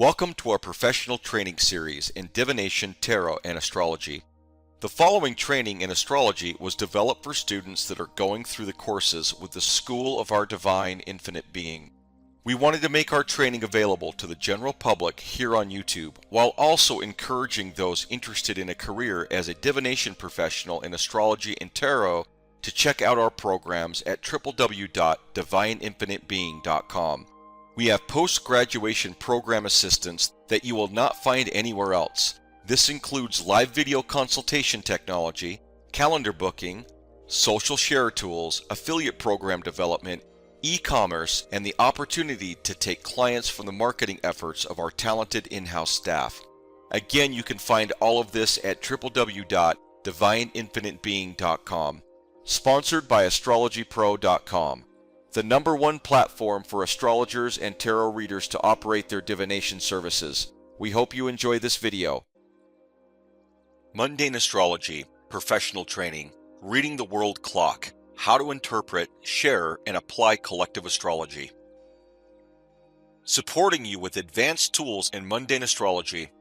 Welcome to our professional training series in divination, tarot, and astrology. The following training in astrology was developed for students that are going through the courses with the School of Our Divine Infinite Being. We wanted to make our training available to the general public here on YouTube, while also encouraging those interested in a career as a divination professional in astrology and tarot to check out our programs at www.divineinfinitebeing.com. We have post-graduation program assistance that you will not find anywhere else. This includes live video consultation technology, calendar booking, social share tools, affiliate program development, e-commerce, and the opportunity to take clients from the marketing efforts of our talented in-house staff. Again, you can find all of this at www.divineinfinitebeing.com. Sponsored by astrologypro.com. The #1 platform for astrologers and tarot readers to operate their divination services. We hope you enjoy this video. Mundane Astrology, Professional Training, Reading the World Clock, How to Interpret, Share, and Apply Collective Astrology. Supporting you with advanced tools in mundane astrology.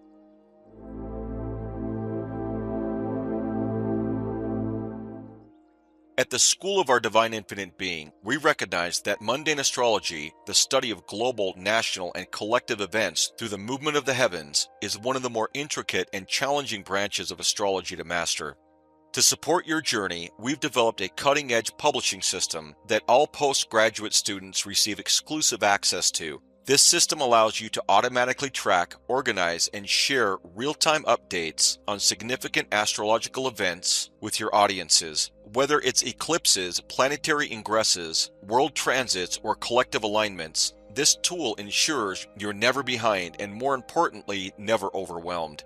At the School of Our Divine Infinite Being, we recognize that mundane astrology, the study of global, national, and collective events through the movement of the heavens, is one of the more intricate and challenging branches of astrology to master. To support your journey, we've developed a cutting-edge publishing system that all postgraduate students receive exclusive access to. This system allows you to automatically track, organize, and share real-time updates on significant astrological events with your audiences. Whether it's eclipses, planetary ingresses, world transits, or collective alignments, this tool ensures you're never behind and, more importantly, never overwhelmed.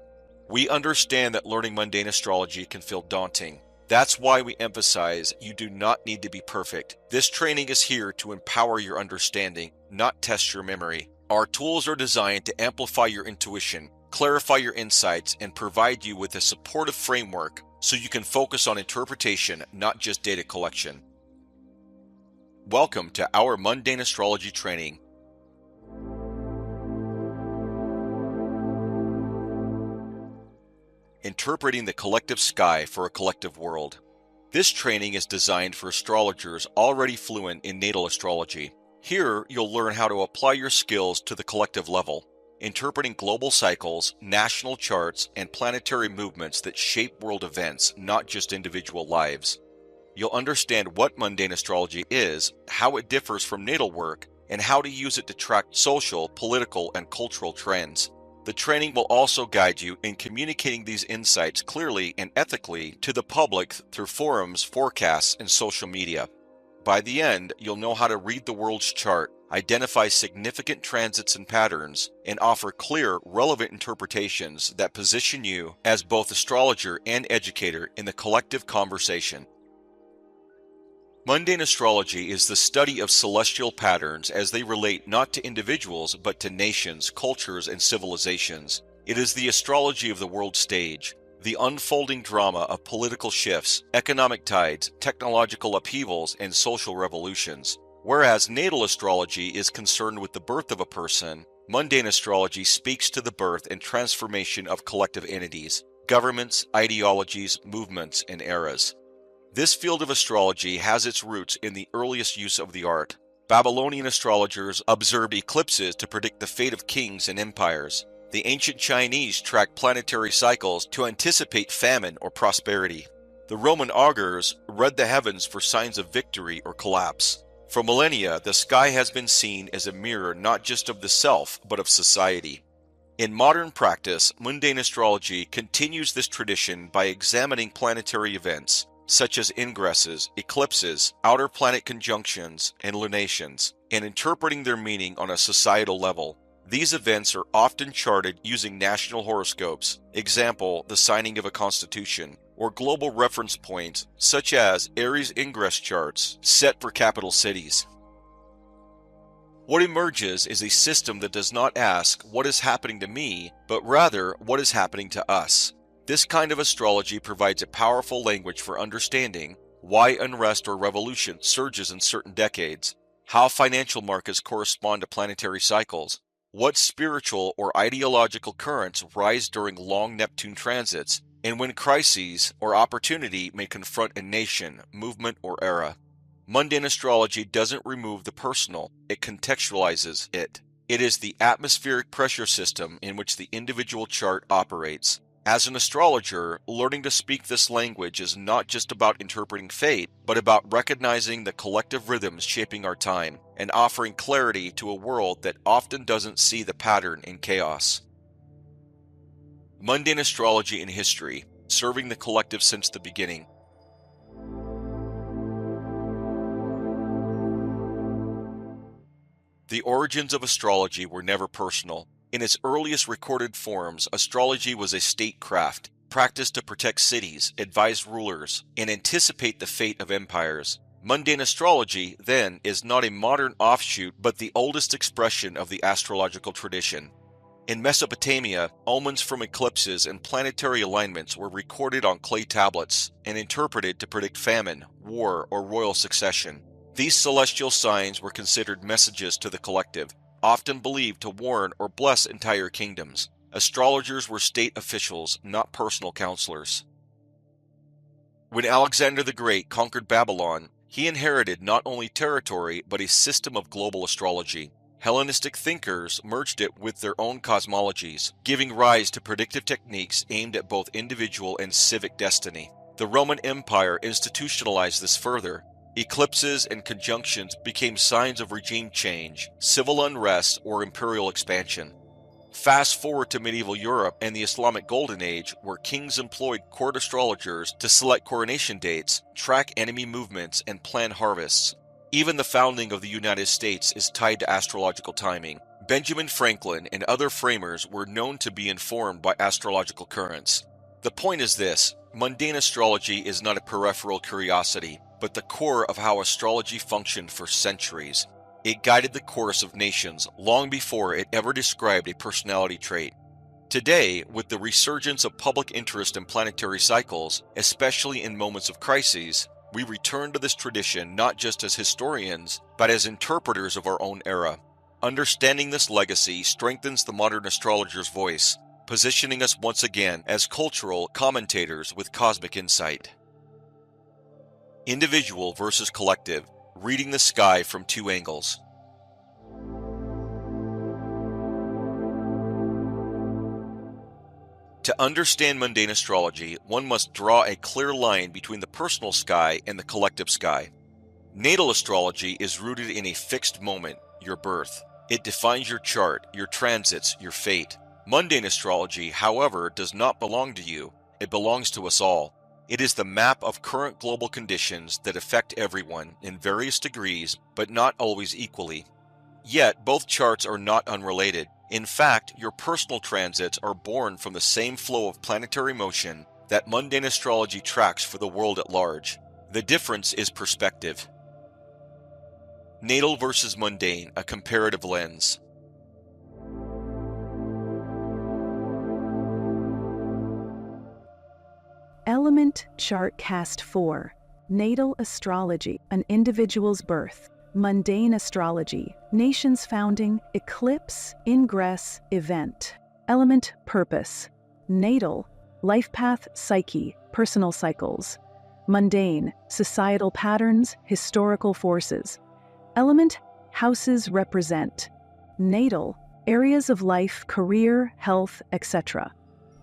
We understand that learning mundane astrology can feel daunting. That's why we emphasize you do not need to be perfect. This training is here to empower your understanding, not test your memory. Our tools are designed to amplify your intuition, clarify your insights, and provide you with a supportive framework so you can focus on interpretation, not just data collection. Welcome to our mundane astrology training. Interpreting the collective sky for a collective world. This training is designed for astrologers already fluent in natal astrology. Here, you'll learn how to apply your skills to the collective level, interpreting global cycles, national charts, and planetary movements that shape world events, not just individual lives. You'll understand what mundane astrology is, how it differs from natal work, and how to use it to track social, political, and cultural trends. The training will also guide you in communicating these insights clearly and ethically to the public through forums, forecasts, and social media. By the end, you'll know how to read the world's chart, identify significant transits and patterns, and offer clear, relevant interpretations that position you as both astrologer and educator in the collective conversation. Mundane astrology is the study of celestial patterns as they relate not to individuals but to nations, cultures, and civilizations. It is the astrology of the world stage, the unfolding drama of political shifts, economic tides, technological upheavals, and social revolutions. Whereas natal astrology is concerned with the birth of a person, mundane astrology speaks to the birth and transformation of collective entities, governments, ideologies, movements, and eras. This field of astrology has its roots in the earliest use of the art. Babylonian astrologers observed eclipses to predict the fate of kings and empires. The ancient Chinese tracked planetary cycles to anticipate famine or prosperity. The Roman augurs read the heavens for signs of victory or collapse. For millennia, the sky has been seen as a mirror not just of the self, but of society. In modern practice, mundane astrology continues this tradition by examining planetary events, such as ingresses, eclipses, outer planet conjunctions, and lunations, and interpreting their meaning on a societal level. These events are often charted using national horoscopes, example, the signing of a constitution, or global reference points, such as Aries ingress charts set for capital cities. What emerges is a system that does not ask what is happening to me, but rather what is happening to us. This kind of astrology provides a powerful language for understanding why unrest or revolution surges in certain decades, how financial markets correspond to planetary cycles, What spiritual or ideological currents rise during long Neptune transits, and when crises or opportunity may confront a nation, movement, or era. Mundane astrology doesn't remove the personal, it contextualizes it. It is the atmospheric pressure system in which the individual chart operates. As an astrologer, learning to speak this language is not just about interpreting fate, but about recognizing the collective rhythms shaping our time and offering clarity to a world that often doesn't see the pattern in chaos. Mundane astrology in history, serving the collective since the beginning. The origins of astrology were never personal. In its earliest recorded forms, astrology was a statecraft, practiced to protect cities, advise rulers, and anticipate the fate of empires. Mundane astrology, then, is not a modern offshoot but the oldest expression of the astrological tradition. In Mesopotamia, omens from eclipses and planetary alignments were recorded on clay tablets and interpreted to predict famine, war, or royal succession. These celestial signs were considered messages to the collective, often believed to warn or bless entire kingdoms. Astrologers were state officials, not personal counselors. When Alexander the Great conquered Babylon, he inherited not only territory but a system of global astrology. Hellenistic thinkers merged it with their own cosmologies, giving rise to predictive techniques aimed at both individual and civic destiny. The Roman Empire institutionalized this further. Eclipses and conjunctions became signs of regime change, civil unrest, or imperial expansion. Fast forward to medieval Europe and the Islamic Golden Age, where kings employed court astrologers to select coronation dates, track enemy movements, and plan harvests. Even the founding of the United States is tied to astrological timing. Benjamin Franklin and other framers were known to be informed by astrological currents. The point is this: mundane astrology is not a peripheral curiosity, but the core of how astrology functioned for centuries. It guided the course of nations long before it ever described a personality trait. Today, with the resurgence of public interest in planetary cycles, especially in moments of crises, we return to this tradition not just as historians, but as interpreters of our own era. Understanding this legacy strengthens the modern astrologer's voice, positioning us once again as cultural commentators with cosmic insight. Individual versus collective, reading the sky from two angles. To understand mundane astrology, one must draw a clear line between the personal sky and the collective sky. Natal astrology is rooted in a fixed moment, your birth. It defines your chart, your transits, your fate. Mundane astrology, however, does not belong to you. It belongs to us all. It is the map of current global conditions that affect everyone in various degrees, but not always equally. Yet, both charts are not unrelated. In fact, your personal transits are born from the same flow of planetary motion that mundane astrology tracks for the world at large. The difference is perspective. Natal versus mundane, a comparative lens. Element Chart Cast 4. Natal Astrology, an individual's birth. Mundane Astrology, nation's founding, eclipse, ingress, event. Element Purpose. Natal, life path, psyche, personal cycles. Mundane, societal patterns, historical forces. Element Houses represent. Natal, areas of life, career, health, etc.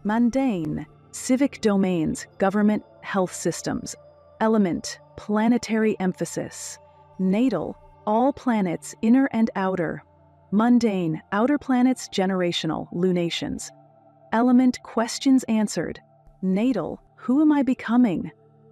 Mundane, civic domains, government, health systems. Element Planetary emphasis. Natal, all planets, inner and outer. Mundane, outer planets, generational, lunations. Element Questions answered. Natal, who am I becoming?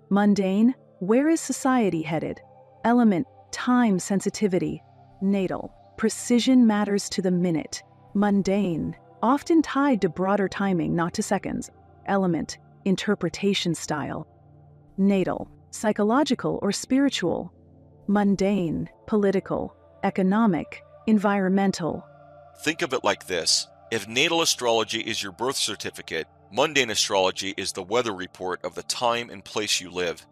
Mundane, where is society headed? Element Time sensitivity. Natal, precision matters to the minute. Mundane, often tied to broader timing, not to seconds. Element Interpretation style. Natal, psychological or spiritual. Mundane, political, economic, environmental. Think of it like this. If natal astrology is your birth certificate, mundane astrology is the weather report of the time and place you live.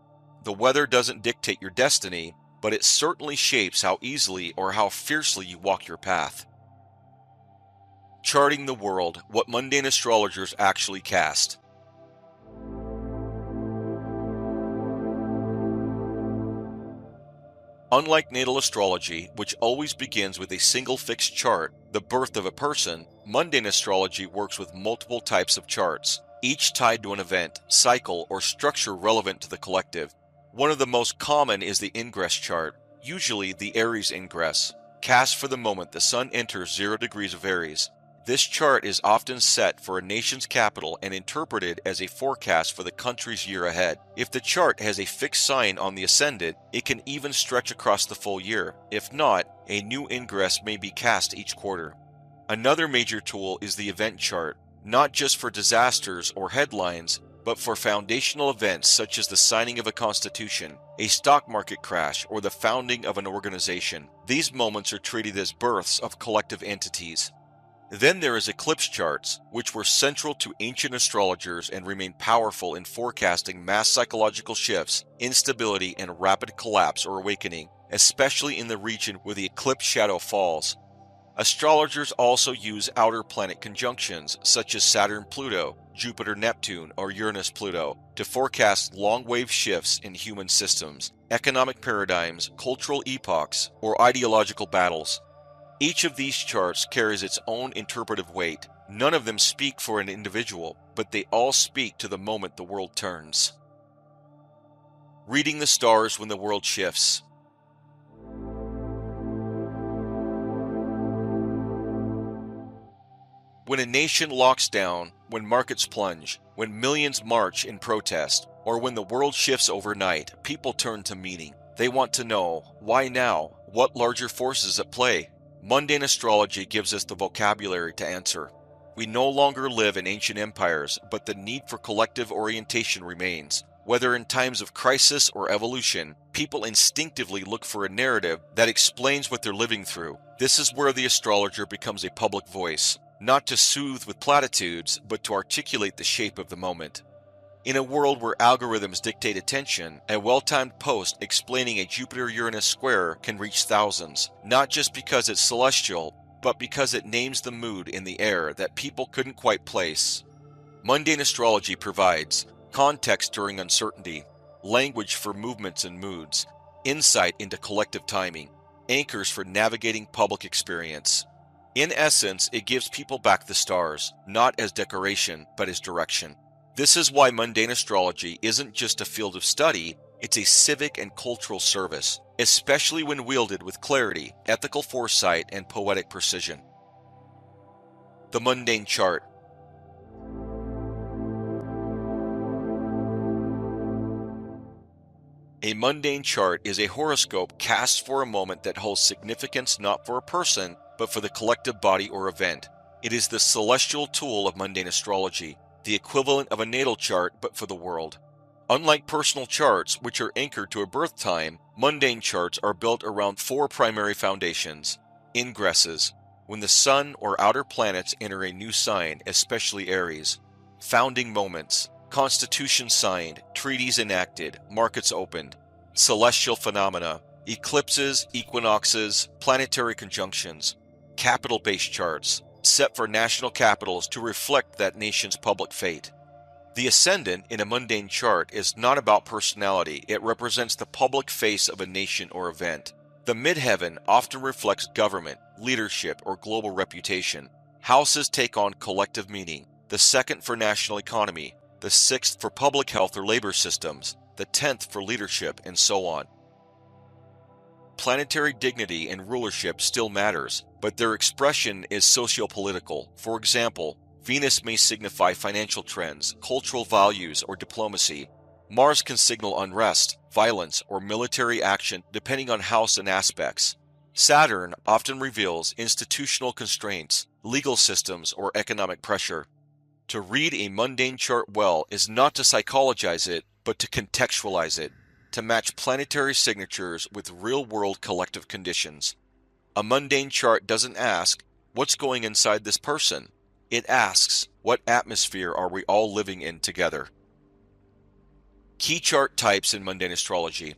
The weather doesn't dictate your destiny, but it certainly shapes how easily or how fiercely you walk your path. Charting the world, what mundane astrologers actually cast. Unlike natal astrology, which always begins with a single fixed chart, the birth of a person, mundane astrology works with multiple types of charts, each tied to an event, cycle, or structure relevant to the collective. One of the most common is the ingress chart, usually the Aries ingress, cast for the moment the Sun enters 0 degrees of Aries. This chart is often set for a nation's capital and interpreted as a forecast for the country's year ahead. If the chart has a fixed sign on the ascendant, it can even stretch across the full year. If not, a new ingress may be cast each quarter. Another major tool is the event chart, not just for disasters or headlines, but for foundational events such as the signing of a constitution, a stock market crash, or the founding of an organization. These moments are treated as births of collective entities. Then there is eclipse charts, which were central to ancient astrologers and remain powerful in forecasting mass psychological shifts, instability, and rapid collapse or awakening, especially in the region where the eclipse shadow falls. Astrologers also use outer planet conjunctions, such as Saturn-Pluto, Jupiter-Neptune, or Uranus-Pluto, to forecast long-wave shifts in human systems, economic paradigms, cultural epochs, or ideological battles. Each of these charts carries its own interpretive weight. None of them speak for an individual, but they all speak to the moment the world turns. Reading the stars when the world shifts. When a nation locks down, when markets plunge, when millions march in protest, or when the world shifts overnight, people turn to meaning. They want to know, why now? What larger forces at play? Mundane astrology gives us the vocabulary to answer. We no longer live in ancient empires, but the need for collective orientation remains. Whether in times of crisis or evolution, people instinctively look for a narrative that explains what they're living through. This is where the astrologer becomes a public voice, not to soothe with platitudes, but to articulate the shape of the moment. In a world where algorithms dictate attention, a well-timed post explaining a Jupiter-Uranus square can reach thousands, not just because it's celestial, but because it names the mood in the air that people couldn't quite place. Mundane astrology provides context during uncertainty, language for movements and moods, insight into collective timing, anchors for navigating public experience. In essence, it gives people back the stars, not as decoration, but as direction. This is why mundane astrology isn't just a field of study, it's a civic and cultural service, especially when wielded with clarity, ethical foresight, and poetic precision. The mundane chart. A mundane chart is a horoscope cast for a moment that holds significance not for a person, but for the collective body or event. It is the celestial tool of mundane astrology, the equivalent of a natal chart but for the world. Unlike personal charts, which are anchored to a birth time, mundane charts are built around 4 primary foundations. Ingresses, when the Sun or outer planets enter a new sign, especially Aries. Founding moments, constitution signed, treaties enacted, markets opened. Celestial phenomena, eclipses, equinoxes, planetary conjunctions. Capital-based charts, set for national capitals to reflect that nation's public fate. The ascendant in a mundane chart is not about personality, it represents the public face of a nation or event. The midheaven often reflects government, leadership, or global reputation. Houses take on collective meaning, the 2nd for national economy, the 6th for public health or labor systems, the 10th for leadership, and so on. Planetary dignity and rulership still matters, but their expression is socio-political. For example, Venus may signify financial trends, cultural values, or diplomacy. Mars can signal unrest, violence, or military action depending on house and aspects. Saturn often reveals institutional constraints, legal systems, or economic pressure. To read a mundane chart well is not to psychologize it, but to contextualize it, to match planetary signatures with real-world collective conditions. A mundane chart doesn't ask, what's going inside this person? It asks, what atmosphere are we all living in together? Key chart types in mundane astrology.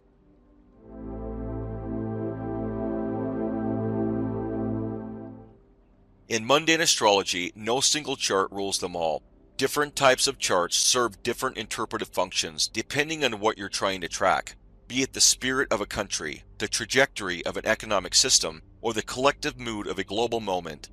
In mundane astrology, no single chart rules them all. Different types of charts serve different interpretive functions depending on what you're trying to track, be it the spirit of a country, the trajectory of an economic system, or the collective mood of a global moment.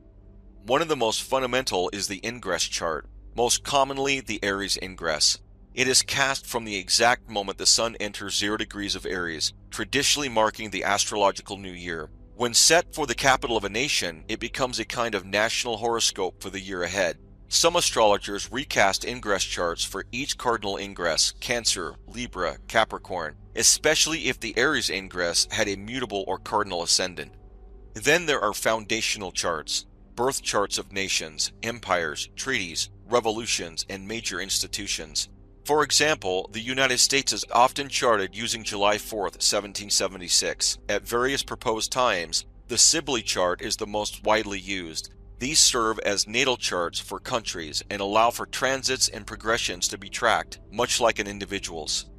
One of the most fundamental is the ingress chart, most commonly the Aries ingress. It is cast from the exact moment the Sun enters 0 degrees of Aries, traditionally marking the astrological new year. When set for the capital of a nation, it becomes a kind of national horoscope for the year ahead. Some astrologers recast ingress charts for each cardinal ingress, Cancer, Libra, Capricorn, especially if the Aries ingress had a mutable or cardinal ascendant. Then there are foundational charts, birth charts of nations, empires, treaties, revolutions, and major institutions. For example, the United States is often charted using July 4, 1776. At various proposed times, the Sibley chart is the most widely used. These serve as natal charts for countries and allow for transits and progressions to be tracked, much like an individual's.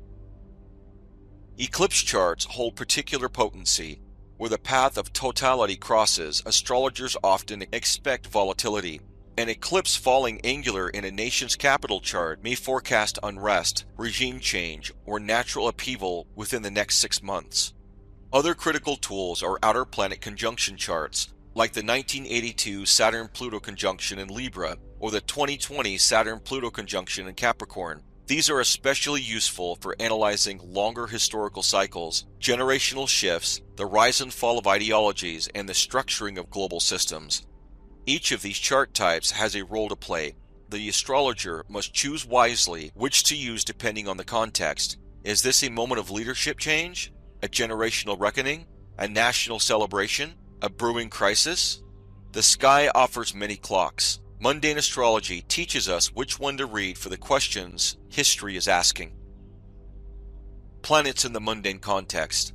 Eclipse charts hold particular potency. Where the path of totality crosses, astrologers often expect volatility. An eclipse falling angular in a nation's capital chart may forecast unrest, regime change, or natural upheaval within the next 6 months. Other critical tools are outer planet conjunction charts, like the 1982 Saturn-Pluto conjunction in Libra or the 2020 Saturn-Pluto conjunction in Capricorn. These are especially useful for analyzing longer historical cycles, generational shifts, the rise and fall of ideologies, and the structuring of global systems. Each of these chart types has a role to play. The astrologer must choose wisely which to use depending on the context. Is this a moment of leadership change? A generational reckoning? A national celebration? A brewing crisis? The sky offers many clocks. Mundane astrology teaches us which one to read for the questions history is asking. Planets in the mundane context.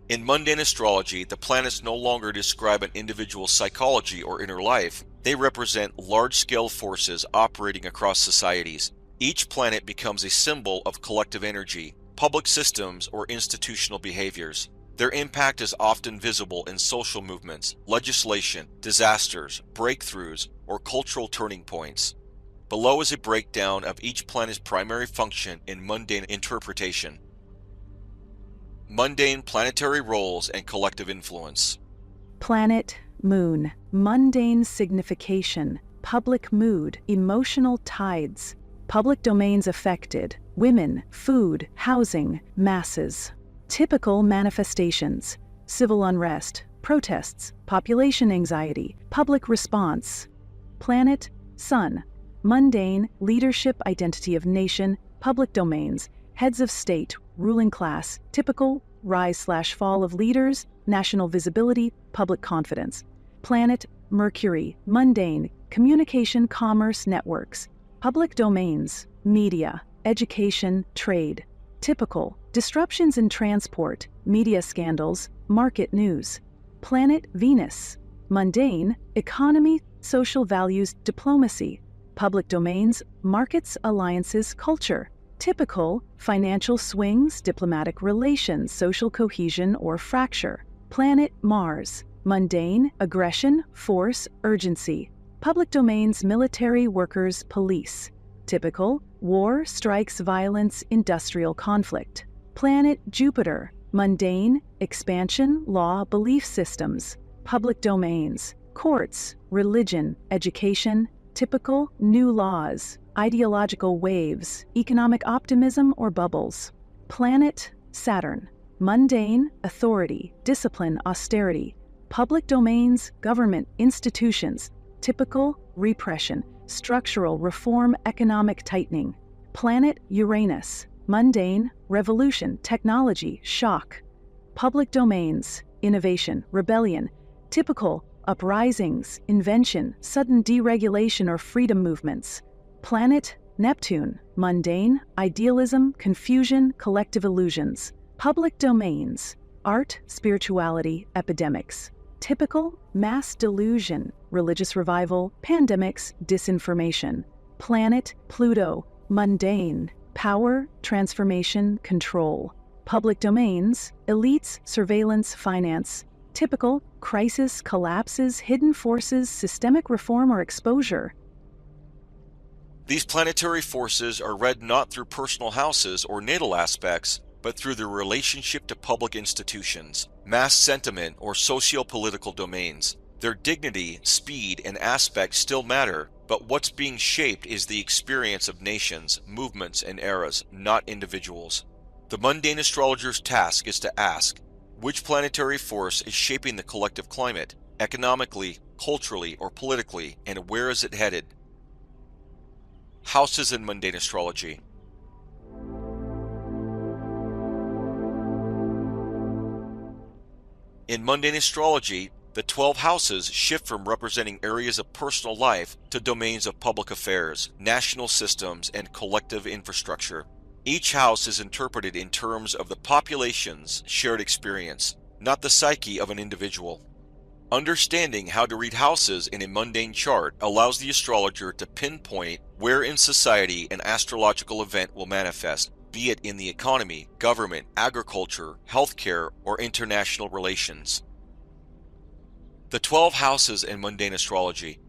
In mundane astrology, the planets no longer describe an individual's psychology or inner life. They represent large-scale forces operating across societies. Each planet becomes a symbol of collective energy, public systems, or institutional behaviors. Their impact is often visible in social movements, legislation, disasters, breakthroughs, or cultural turning points. Below is a breakdown of each planet's primary function in mundane interpretation. Mundane planetary roles and collective influence. Planet, moon, mundane signification, public mood, emotional tides, public domains affected, women, food, housing, masses. Typical manifestations: civil unrest, protests, population anxiety, public response. Planet, sun, mundane, leadership, identity of nation, public domains, heads of state, ruling class, typical, rise/fall of leaders, national visibility, public confidence. Planet, Mercury, mundane, communication, commerce, networks, public domains, media, education, trade. Typical, disruptions in transport, media scandals, market news. Planet, Venus, mundane, economy, social values, diplomacy. Public domains, markets, alliances, culture. Typical, financial swings, diplomatic relations, social cohesion or fracture. Planet, Mars, mundane, aggression, force, urgency. Public domains, military, workers, police. Typical, war, strikes, violence, industrial conflict. Planet, Jupiter, mundane, expansion, law, belief systems. Public domains, courts, religion, education. Typical, new laws, ideological waves, economic optimism or bubbles. Planet, Saturn, mundane, authority, discipline, austerity. Public domains, government, institutions. Typical, repression, structural reform, economic tightening. Planet, Uranus, mundane, revolution, technology, shock. Public domains, innovation, rebellion. Typical, uprisings, invention, sudden deregulation or freedom movements. Planet, Neptune, mundane, idealism, confusion, collective illusions. Public domains, art, spirituality, epidemics. Typical, mass delusion, religious revival, pandemics, disinformation. Planet, Pluto, mundane, power, transformation, control. public domains, elites, surveillance, finance. Typical, crisis, collapses, hidden forces, systemic reform or exposure. These planetary forces are read not through personal houses or natal aspects, but through their relationship to public institutions, mass sentiment, or socio-political domains. Their dignity, speed, and aspect still matter, but what's being shaped is the experience of nations, movements, and eras, not individuals. The mundane astrologer's task is to ask, which planetary force is shaping the collective climate, economically, culturally, or politically, and where is it headed? Houses in mundane astrology. In mundane astrology, the 12 houses shift from representing areas of personal life to domains of public affairs, national systems, and collective infrastructure. Each house is interpreted in terms of the population's shared experience, not the psyche of an individual. Understanding how to read houses in a mundane chart allows the astrologer to pinpoint where in society an astrological event will manifest, be it in the economy, government, agriculture, healthcare, or international relations. The 12 houses in mundane astrology.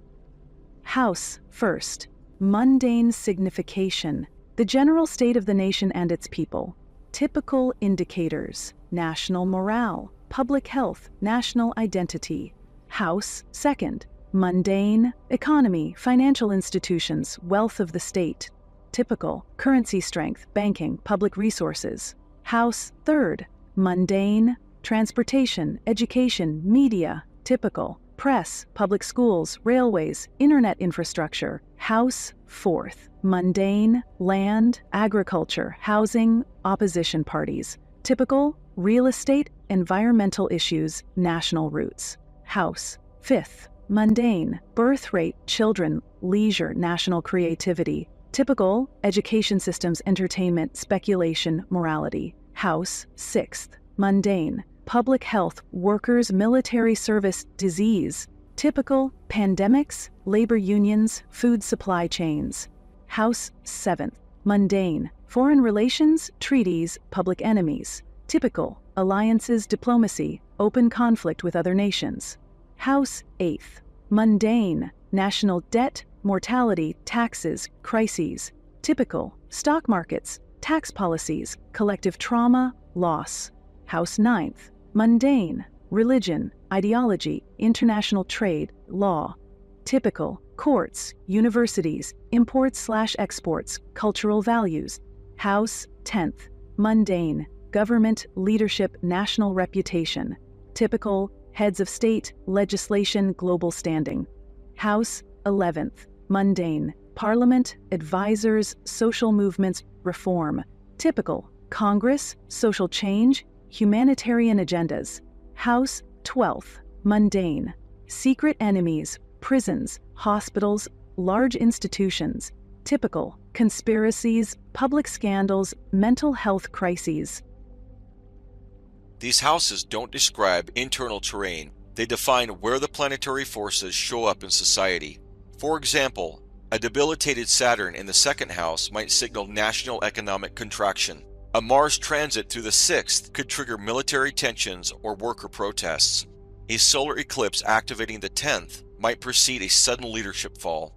House, first. Mundane signification. The general state of the nation and its people. Typical indicators. National morale, public health, national identity. House, second. Mundane, economy, financial institutions, wealth of the state. Typical, currency strength, banking, public resources. House, third. Mundane, transportation, education, media. Typical, press, public schools, railways, internet infrastructure. House, fourth. Mundane, land, agriculture, housing, opposition parties. Typical, real estate, environmental issues, national roots. House, fifth. Mundane, birth rate, children, leisure, national creativity. Typical, education systems, entertainment, speculation, morality. House, sixth. Mundane, public health, workers, military service, disease. Typical, pandemics, labor unions, food supply chains. House, seventh. Mundane, foreign relations, treaties, public enemies. Typical, alliances, diplomacy, open conflict with other nations. House, eighth. Mundane, national debt, mortality, taxes, crises. Typical, stock markets, tax policies, collective trauma, loss. House, ninth. Mundane, religion, ideology, international trade, law. Typical, courts, universities, imports/exports, cultural values. House, 10th. Mundane, government, leadership, national reputation. Typical, heads of state, legislation, global standing. House, 11th. Mundane, parliament, advisors, social movements, reform. Typical, Congress, social change, humanitarian agendas. House, 12th. Mundane, secret enemies, prisons, hospitals, large institutions. Typical, conspiracies, public scandals, mental health crises. These houses don't describe internal terrain, they define where the planetary forces show up in society. For example, a debilitated Saturn in the second house might signal national economic contraction. A Mars transit through the sixth could trigger military tensions or worker protests. A solar eclipse activating the 10th might precede a sudden leadership fall.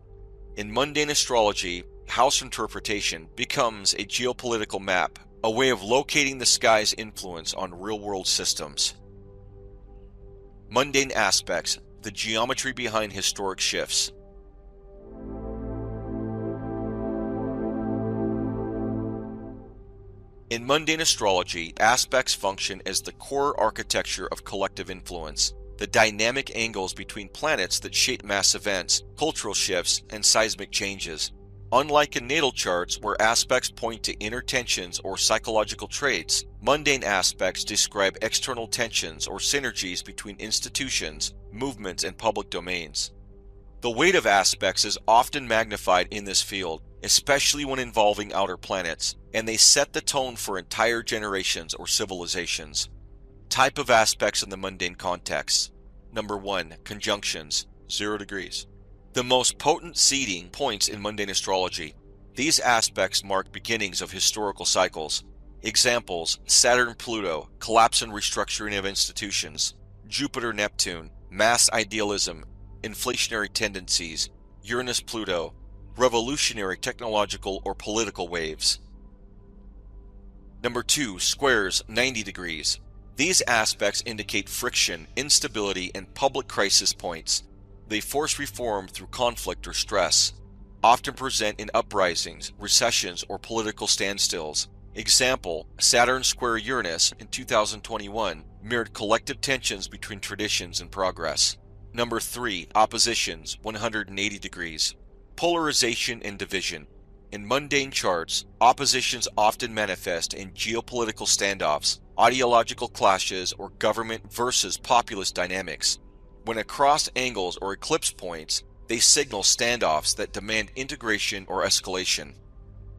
In mundane astrology, house interpretation becomes a geopolitical map, a way of locating the sky's influence on real-world systems. Mundane aspects, the geometry behind historic shifts. In mundane astrology, aspects function as the core architecture of collective influence, the dynamic angles between planets that shape mass events, cultural shifts, and seismic changes. Unlike in natal charts where aspects point to inner tensions or psychological traits, mundane aspects describe external tensions or synergies between institutions, movements, and public domains. The weight of aspects is often magnified in this field, especially when involving outer planets, and they set the tone for entire generations or civilizations. Type of aspects in the mundane context. Number 1. Conjunctions, 0 degrees. The most potent seeding points in mundane astrology. These aspects mark beginnings of historical cycles. Examples: Saturn Pluto, collapse and restructuring of institutions; Jupiter Neptune, mass idealism, inflationary tendencies; Uranus Pluto, revolutionary technological or political waves. Number 2. Squares 90 degrees. These aspects indicate friction, instability, and public crisis points. They force reform through conflict or stress, often present in uprisings, recessions, or political standstills. Example: Saturn square Uranus in 2021 mirrored collective tensions between traditions and progress. Number 3. Oppositions 180 degrees. Polarization and division. In mundane charts, oppositions often manifest in geopolitical standoffs, ideological clashes, or government versus populist dynamics. When across angles or eclipse points, they signal standoffs that demand integration or escalation.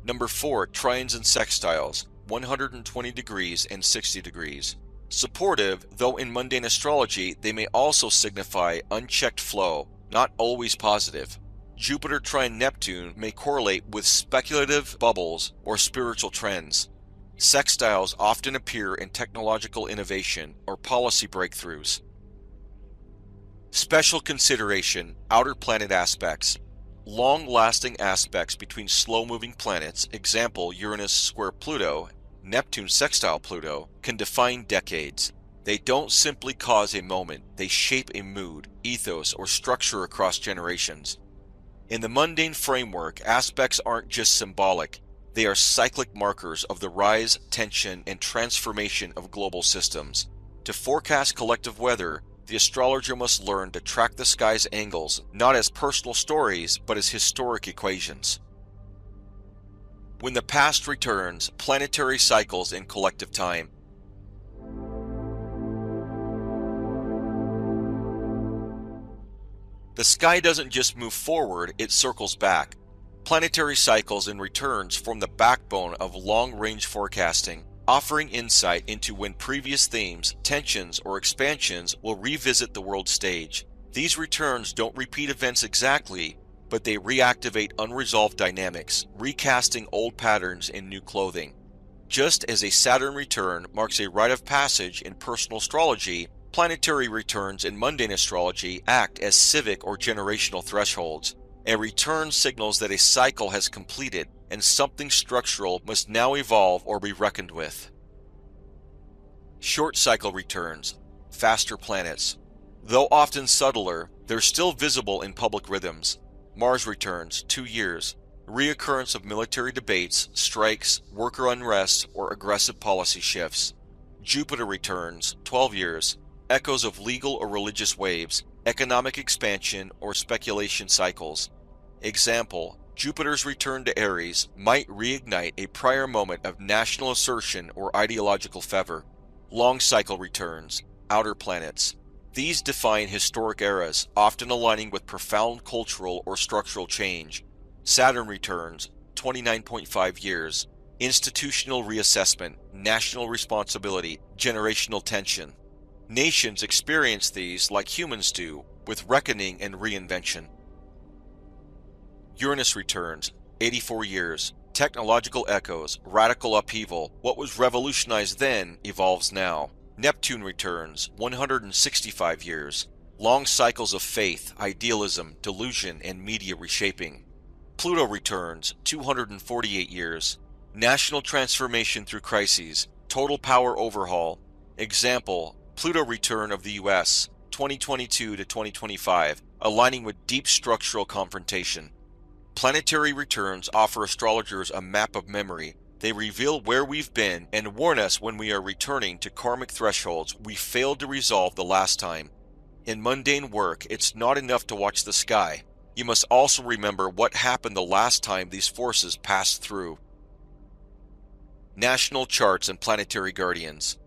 Number 4. Trines and sextiles 120 degrees and 60 degrees. Supportive, though in mundane astrology they may also signify unchecked flow, not always positive. Jupiter trine Neptune may correlate with speculative bubbles or spiritual trends. Sextiles often appear in technological innovation or policy breakthroughs. Special consideration: outer planet aspects. Long-lasting aspects between slow-moving planets, example Uranus square Pluto, Neptune sextile Pluto, can define decades. They don't simply cause a moment, they shape a mood, ethos, or structure across generations. In the mundane framework, aspects aren't just symbolic, they are cyclic markers of the rise, tension, and transformation of global systems. To forecast collective weather, the astrologer must learn to track the sky's angles not as personal stories but as historic equations. When the past returns, planetary cycles in collective time. The sky doesn't just move forward, it circles back. Planetary cycles and returns form the backbone of long-range forecasting, offering insight into when previous themes, tensions, or expansions will revisit the world stage. These returns don't repeat events exactly, but they reactivate unresolved dynamics, recasting old patterns in new clothing. Just as a Saturn return marks a rite of passage in personal astrology, planetary returns in mundane astrology act as civic or generational thresholds. A return signals that a cycle has completed and something structural must now evolve or be reckoned with. Short cycle returns, faster planets. Though often subtler, they're still visible in public rhythms. Mars returns, 2 years. Reoccurrence of military debates, strikes, worker unrest, or aggressive policy shifts. Jupiter returns, 12 years. Echoes of legal or religious waves, economic expansion, or speculation cycles. Example: Jupiter's return to Aries might reignite a prior moment of national assertion or ideological fervor. Long cycle returns, outer planets. These define historic eras, often aligning with profound cultural or structural change. Saturn returns, 29.5 years. Institutional reassessment, national responsibility, generational tension. Nations experience these like humans do, with reckoning and reinvention. Uranus returns, 84 years. Technological echoes, radical upheaval. What was revolutionized then evolves now. Neptune returns, 165 years. Long cycles of faith, idealism, delusion, and media reshaping. Pluto returns, 248 years. National transformation through crises, total power overhaul. Example: Pluto return of the US, 2022 to 2025, aligning with deep structural confrontation. Planetary returns offer astrologers a map of memory. They reveal where we've been and warn us when we are returning to karmic thresholds we failed to resolve the last time. In mundane work, it's not enough to watch the sky. You must also remember what happened the last time these forces passed through. National charts and planetary guardians.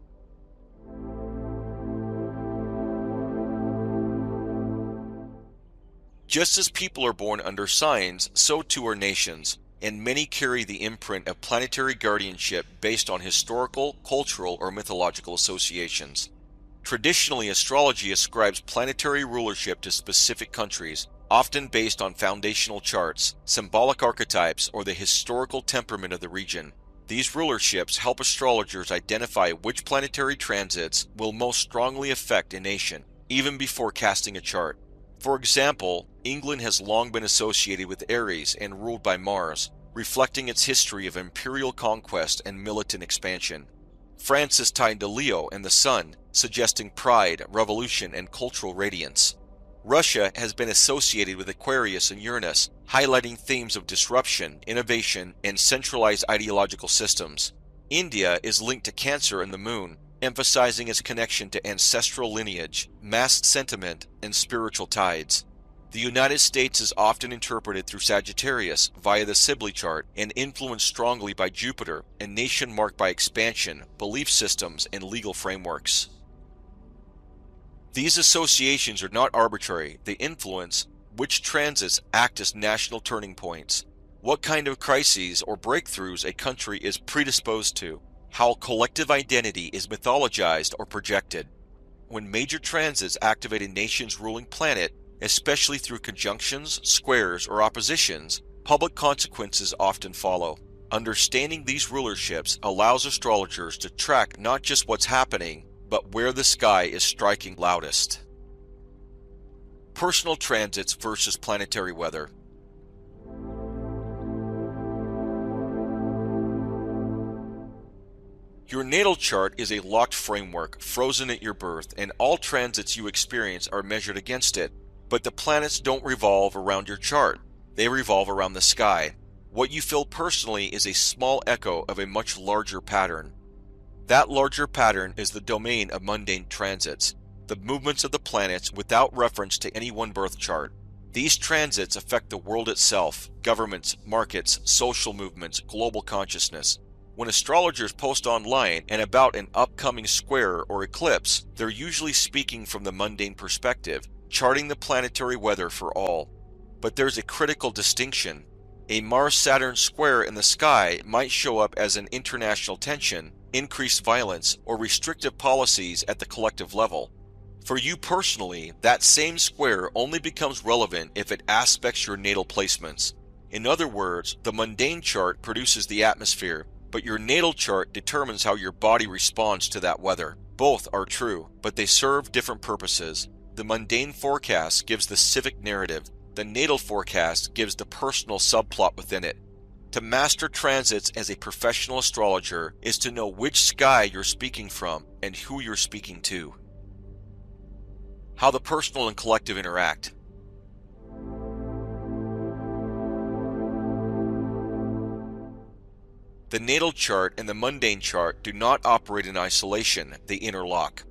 Just as people are born under signs, so too are nations, and many carry the imprint of planetary guardianship based on historical, cultural, or mythological associations. Traditionally, astrology ascribes planetary rulership to specific countries, often based on foundational charts, symbolic archetypes, or the historical temperament of the region. These rulerships help astrologers identify which planetary transits will most strongly affect a nation, even before casting a chart. For example, England has long been associated with Aries and ruled by Mars, reflecting its history of imperial conquest and militant expansion. France is tied to Leo and the Sun, suggesting pride, revolution, and cultural radiance. Russia has been associated with Aquarius and Uranus, highlighting themes of disruption, innovation, and centralized ideological systems. India is linked to Cancer and the Moon, emphasizing its connection to ancestral lineage, mass sentiment, and spiritual tides. The United States is often interpreted through Sagittarius via the Sibley chart and influenced strongly by Jupiter, a nation marked by expansion, belief systems, and legal frameworks. These associations are not arbitrary. They influence which transits act as national turning points, what kind of crises or breakthroughs a country is predisposed to, how collective identity is mythologized or projected. When major transits activate a nation's ruling planet, especially through conjunctions, squares, or oppositions, public consequences often follow. Understanding these rulerships allows astrologers to track not just what's happening, but where the sky is striking loudest. Personal transits versus planetary weather. Your natal chart is a locked framework, frozen at your birth, and all transits you experience are measured against it. But the planets don't revolve around your chart. They revolve around the sky. What you feel personally is a small echo of a much larger pattern. That larger pattern is the domain of mundane transits, the movements of the planets without reference to any one birth chart. These transits affect the world itself, governments, markets, social movements, global consciousness. When astrologers post online and about an upcoming square or eclipse, they're usually speaking from the mundane perspective, charting the planetary weather for all. But there's a critical distinction. A Mars-Saturn square in the sky might show up as an international tension, increased violence, or restrictive policies at the collective level. For you personally, that same square only becomes relevant if it aspects your natal placements. In other words, the mundane chart produces the atmosphere, but your natal chart determines how your body responds to that weather. Both are true, but they serve different purposes. The mundane forecast gives the civic narrative. The natal forecast gives the personal subplot within it. To master transits as a professional astrologer is to know which sky you're speaking from and who you're speaking to. How the personal and collective interact. The natal chart and the mundane chart do not operate in isolation, they interlock.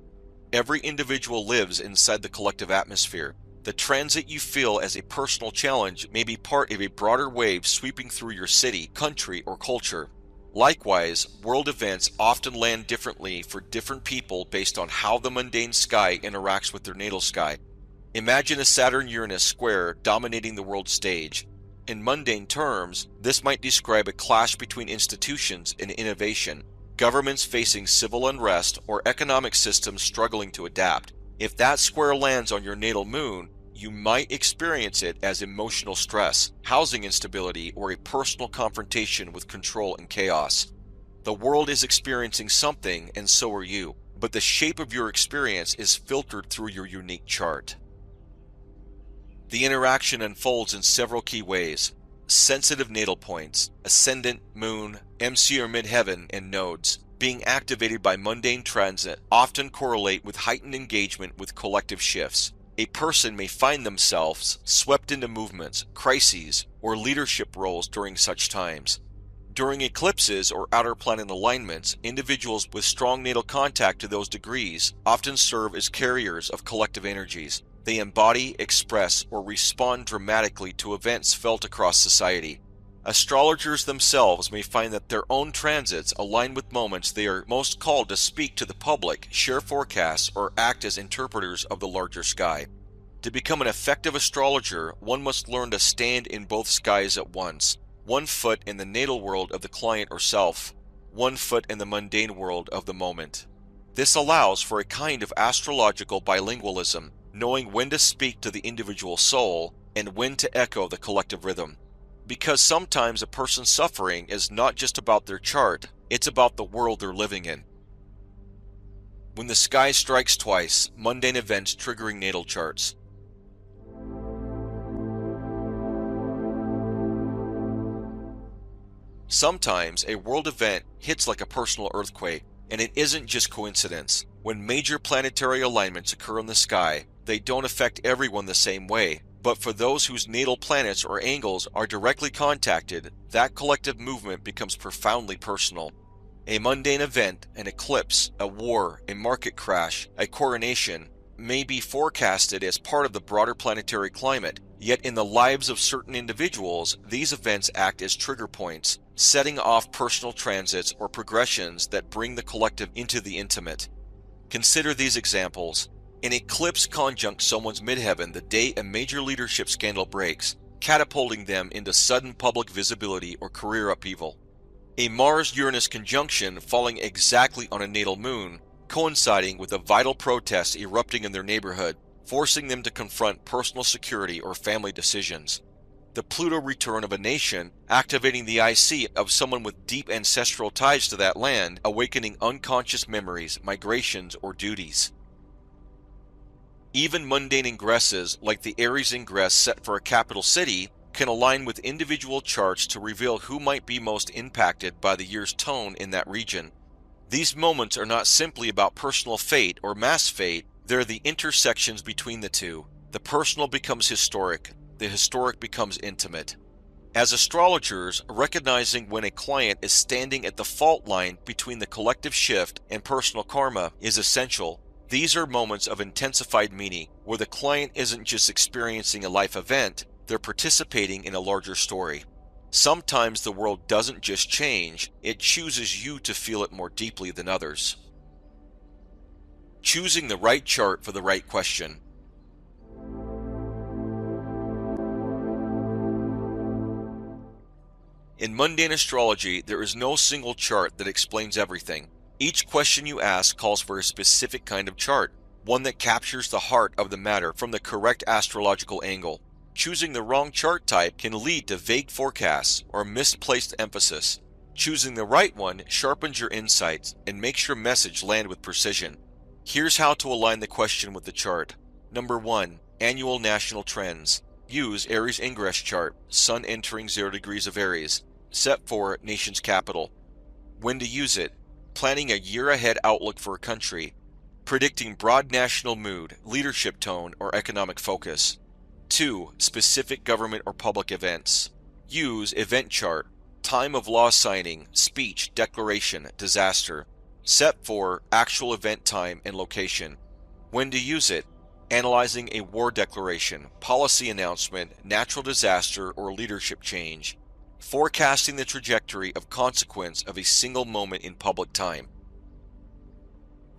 Every individual lives inside the collective atmosphere. The transit you feel as a personal challenge may be part of a broader wave sweeping through your city, country, or culture. Likewise, world events often land differently for different people based on how the mundane sky interacts with their natal sky. Imagine a Saturn-Uranus square dominating the world stage. In mundane terms, this might describe a clash between institutions and innovation, governments facing civil unrest, or economic systems struggling to adapt. If that square lands on your natal moon, you might experience it as emotional stress, housing instability, or a personal confrontation with control and chaos. The world is experiencing something, and so are you, but the shape of your experience is filtered through your unique chart. The interaction unfolds in several key ways. Sensitive natal points, ascendant, moon, MC or midheaven, and nodes, being activated by mundane transit, often correlate with heightened engagement with collective shifts. A person may find themselves swept into movements, crises, or leadership roles during such times. During eclipses or outer planet alignments, individuals with strong natal contact to those degrees often serve as carriers of collective energies. They embody, express, or respond dramatically to events felt across society. Astrologers themselves may find that their own transits align with moments they are most called to speak to the public, share forecasts, or act as interpreters of the larger sky. To become an effective astrologer, one must learn to stand in both skies at once. One foot in the natal world of the client or self, one foot in the mundane world of the moment. This allows for a kind of astrological bilingualism, knowing when to speak to the individual soul and when to echo the collective rhythm. Because sometimes a person's suffering is not just about their chart, it's about the world they're living in. When the sky strikes twice, mundane events triggering natal charts. Sometimes a world event hits like a personal earthquake, and it isn't just coincidence. When major planetary alignments occur in the sky, they don't affect everyone the same way, but for those whose natal planets or angles are directly contacted, that collective movement becomes profoundly personal. A mundane event, an eclipse, a war, a market crash, a coronation, may be forecasted as part of the broader planetary climate, yet in the lives of certain individuals, these events act as trigger points, setting off personal transits or progressions that bring the collective into the intimate. Consider these examples. An eclipse conjuncts someone's midheaven the day a major leadership scandal breaks, catapulting them into sudden public visibility or career upheaval. A Mars-Uranus conjunction falling exactly on a natal moon, coinciding with a vital protest erupting in their neighborhood, forcing them to confront personal security or family decisions. The Pluto return of a nation, activating the IC of someone with deep ancestral ties to that land, awakening unconscious memories, migrations, or duties. Even mundane ingresses, like the Aries ingress set for a capital city, can align with individual charts to reveal who might be most impacted by the year's tone in that region. These moments are not simply about personal fate or mass fate, they're the intersections between the two. The personal becomes historic, the historic becomes intimate. As astrologers, recognizing when a client is standing at the fault line between the collective shift and personal karma is essential. These are moments of intensified meaning, where the client isn't just experiencing a life event, they're participating in a larger story. Sometimes the world doesn't just change, it chooses you to feel it more deeply than others. Choosing the right chart for the right question. In mundane astrology, there is no single chart that explains everything. Each question you ask calls for a specific kind of chart, one that captures the heart of the matter from the correct astrological angle. Choosing the wrong chart type can lead to vague forecasts or misplaced emphasis. Choosing the right one sharpens your insights and makes your message land with precision. Here's how to align the question with the chart. Number 1. Annual national trends. Use Aries ingress chart, Sun entering 0 degrees of Aries. Set for nation's capital. When to use it. Planning a year-ahead outlook for a country. Predicting broad national mood, leadership tone, or economic focus. 2. Specific government or public events. Use event chart. Time of law signing, speech, declaration, disaster. Set for actual event time and location. When to use it. Analyzing a war declaration, policy announcement, natural disaster, or leadership change. Forecasting the trajectory of consequence of a single moment in public time.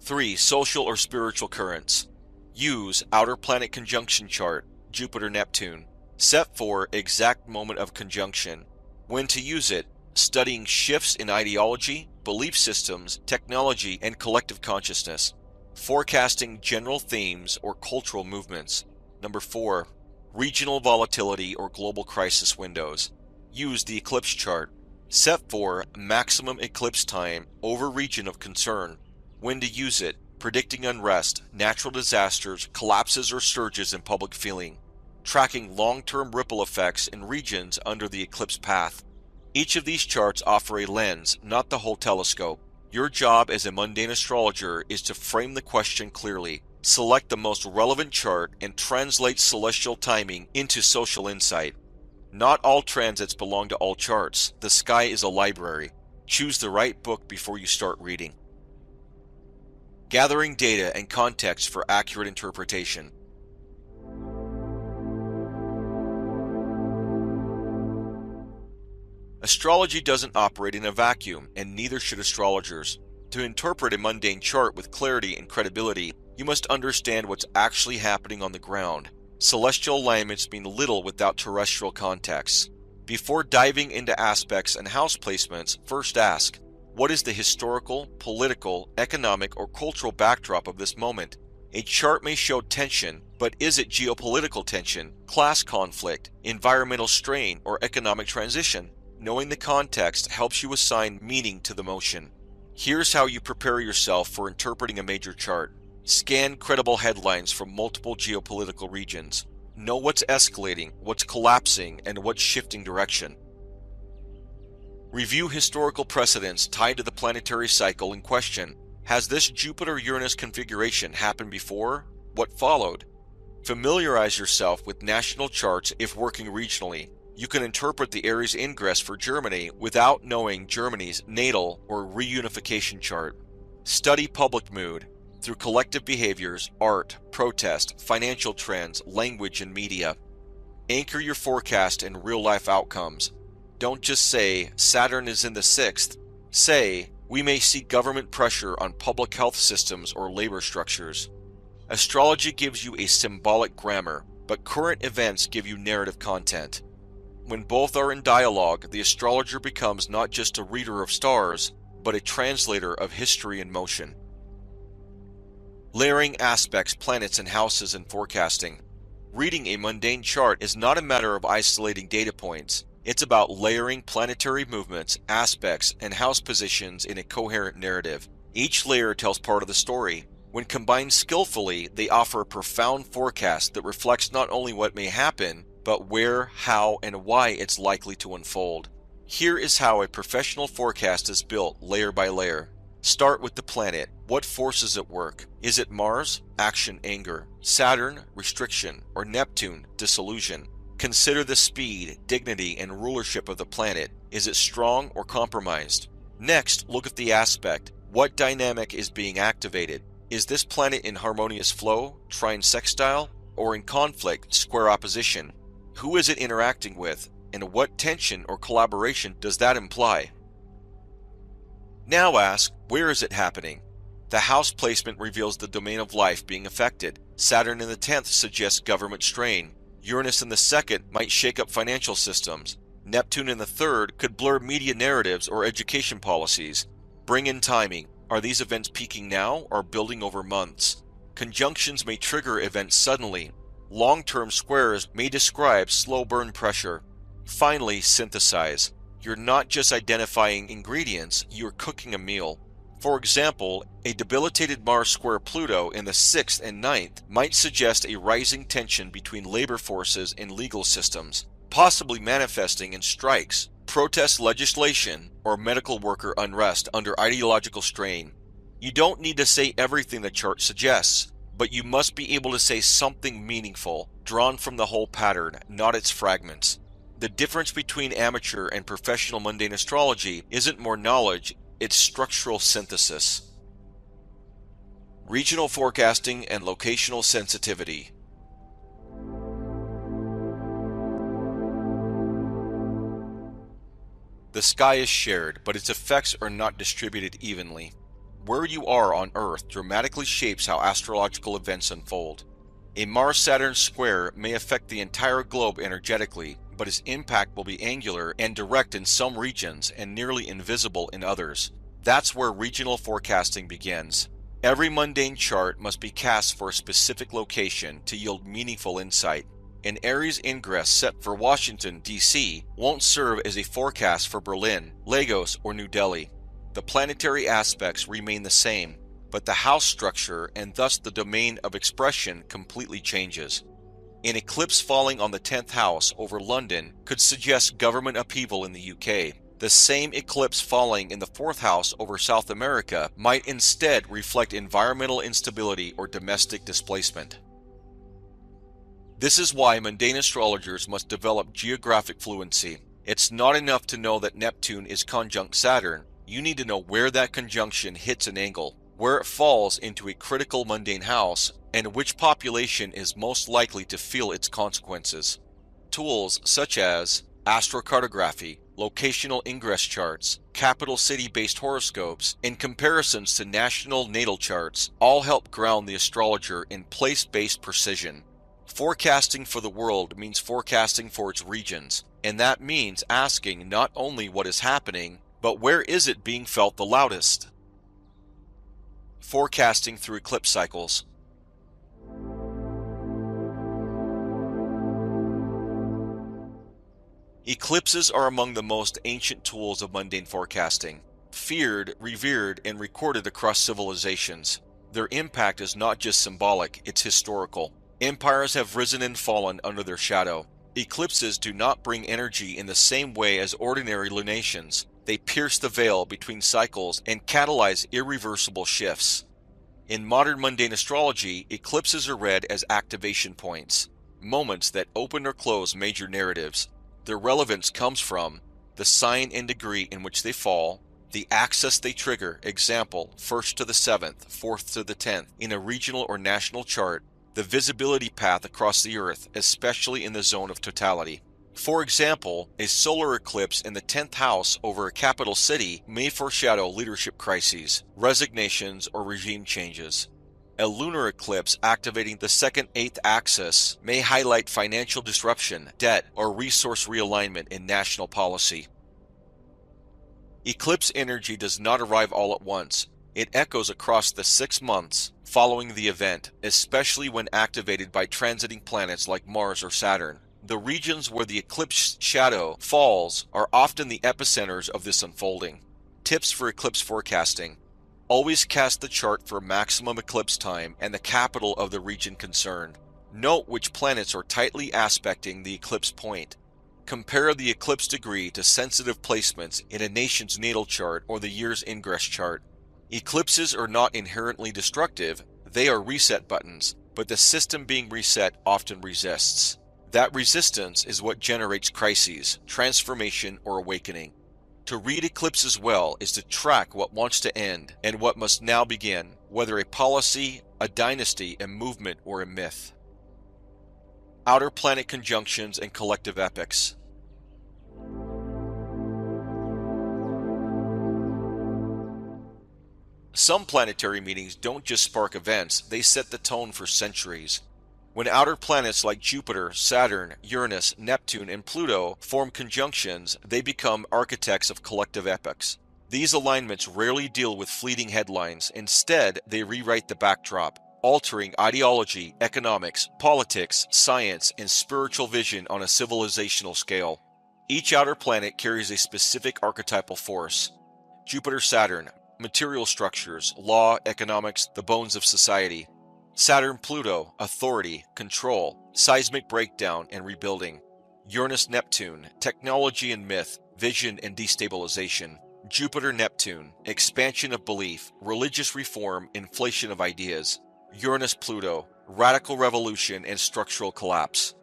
3. Social or spiritual currents. Use outer planet conjunction chart, Jupiter-Neptune. Set for exact moment of conjunction. When to use it. Studying shifts in ideology, belief systems, technology, and collective consciousness. Forecasting general themes or cultural movements. Number 4. Regional volatility or global crisis windows. Use the eclipse chart. Set for maximum eclipse time over region of concern. When to use it. Predicting unrest, natural disasters, collapses or surges in public feeling. Tracking long-term ripple effects in regions under the eclipse path. Each of these charts offer a lens, not the whole telescope. Your job as a mundane astrologer is to frame the question clearly, select the most relevant chart, and translate celestial timing into social insight. Not all transits belong to all charts. The sky is a library. Choose the right book before you start reading. Gathering data and context for accurate interpretation. Astrology doesn't operate in a vacuum, and neither should astrologers. To interpret a mundane chart with clarity and credibility, you must understand what's actually happening on the ground. Celestial alignments mean little without terrestrial context. Before diving into aspects and house placements, first ask, what is the historical, political, economic, or cultural backdrop of this moment? A chart may show tension, but is it geopolitical tension, class conflict, environmental strain, or economic transition? Knowing the context helps you assign meaning to the motion. Here's how you prepare yourself for interpreting a major chart. Scan credible headlines from multiple geopolitical regions. Know what's escalating, what's collapsing, and what's shifting direction. Review historical precedents tied to the planetary cycle in question. Has this Jupiter-Uranus configuration happened before? What followed? Familiarize yourself with national charts if working regionally. You can interpret the Aries ingress for Germany without knowing Germany's natal or reunification chart. Study public mood through collective behaviors, art, protest, financial trends, language, and media. Anchor your forecast in real-life outcomes. Don't just say, Saturn is in the 6th. Say, we may see government pressure on public health systems or labor structures. Astrology gives you a symbolic grammar, but current events give you narrative content. When both are in dialogue, the astrologer becomes not just a reader of stars, but a translator of history in motion. Layering aspects, planets, and houses in forecasting. Reading a mundane chart is not a matter of isolating data points. It's about layering planetary movements, aspects, and house positions in a coherent narrative. Each layer tells part of the story. When combined skillfully, they offer a profound forecast that reflects not only what may happen, but where, how, and why it's likely to unfold. Here is how a professional forecast is built layer by layer. Start with the planet. What forces at work? Is it Mars? Action, anger. Saturn? Restriction. Or Neptune? Disillusion. Consider the speed, dignity, and rulership of the planet. Is it strong or compromised? Next, look at the aspect. What dynamic is being activated? Is this planet in harmonious flow, trine sextile, or in conflict, square opposition? Who is it interacting with, and what tension or collaboration does that imply? Now ask, where is it happening? The house placement reveals the domain of life being affected. Saturn in the 10th suggests government strain. Uranus in the 2nd might shake up financial systems. Neptune in the 3rd could blur media narratives or education policies. Bring in timing. Are these events peaking now or building over months? Conjunctions may trigger events suddenly. Long-term squares may describe slow burn pressure. Finally, synthesize. You're not just identifying ingredients, you're cooking a meal. For example, a debilitated Mars square Pluto in the 6th and 9th might suggest a rising tension between labor forces and legal systems, possibly manifesting in strikes, protest legislation, or medical worker unrest under ideological strain. You don't need to say everything the chart suggests, but you must be able to say something meaningful, drawn from the whole pattern, not its fragments. The difference between amateur and professional mundane astrology isn't more knowledge, it's structural synthesis. Regional forecasting and locational sensitivity. The sky is shared, but its effects are not distributed evenly. Where you are on Earth dramatically shapes how astrological events unfold. A Mars-Saturn square may affect the entire globe energetically, but its impact will be angular and direct in some regions and nearly invisible in others. That's where regional forecasting begins. Every mundane chart must be cast for a specific location to yield meaningful insight. An Aries ingress set for Washington, D.C. won't serve as a forecast for Berlin, Lagos, or New Delhi. The planetary aspects remain the same, but the house structure and thus the domain of expression completely changes. An eclipse falling on the 10th house over London could suggest government upheaval in the UK. The same eclipse falling in the 4th house over South America might instead reflect environmental instability or domestic displacement. This is why mundane astrologers must develop geographic fluency. It's not enough to know that Neptune is conjunct Saturn. You need to know where that conjunction hits an angle, where it falls into a critical mundane house, and which population is most likely to feel its consequences. Tools such as astrocartography, locational ingress charts, capital city-based horoscopes, and comparisons to national natal charts all help ground the astrologer in place-based precision. Forecasting for the world means forecasting for its regions, and that means asking not only what is happening, but where is it being felt the loudest? Forecasting through eclipse cycles. Eclipses are among the most ancient tools of mundane forecasting, feared, revered, and recorded across civilizations. Their impact is not just symbolic, it's historical. Empires have risen and fallen under their shadow. Eclipses do not bring energy in the same way as ordinary lunations. They pierce the veil between cycles and catalyze irreversible shifts. In modern mundane astrology, eclipses are read as activation points, moments that open or close major narratives. Their relevance comes from the sign and degree in which they fall, the axis they trigger, example, 1st to the 7th, 4th to the 10th, in a regional or national chart, the visibility path across the Earth, especially in the zone of totality. For example, a solar eclipse in the 10th house over a capital city may foreshadow leadership crises, resignations, or regime changes. A lunar eclipse activating the 2nd-8th axis may highlight financial disruption, debt, or resource realignment in national policy. Eclipse energy does not arrive all at once. It echoes across the 6 months following the event, especially when activated by transiting planets like Mars or Saturn. The regions where the eclipse shadow falls are often the epicenters of this unfolding. Tips for eclipse forecasting. Always cast the chart for maximum eclipse time and the capital of the region concerned. Note which planets are tightly aspecting the eclipse point. Compare the eclipse degree to sensitive placements in a nation's natal chart or the year's ingress chart. Eclipses are not inherently destructive, they are reset buttons, but the system being reset often resists. That resistance is what generates crises, transformation, or awakening. To read eclipses well is to track what wants to end and what must now begin, whether a policy, a dynasty, a movement, or a myth. Outer planet conjunctions and collective epochs. Some planetary meetings don't just spark events, they set the tone for centuries. When outer planets like Jupiter, Saturn, Uranus, Neptune, and Pluto form conjunctions, they become architects of collective epochs. These alignments rarely deal with fleeting headlines, instead they rewrite the backdrop, altering ideology, economics, politics, science, and spiritual vision on a civilizational scale. Each outer planet carries a specific archetypal force. Jupiter-Saturn, material structures, law, economics, the bones of society. Saturn-Pluto, authority, control, seismic breakdown, and rebuilding. Uranus-Neptune, technology and myth, vision and destabilization. Jupiter-Neptune, expansion of belief, religious reform, inflation of ideas. Uranus-Pluto, radical revolution and structural collapse.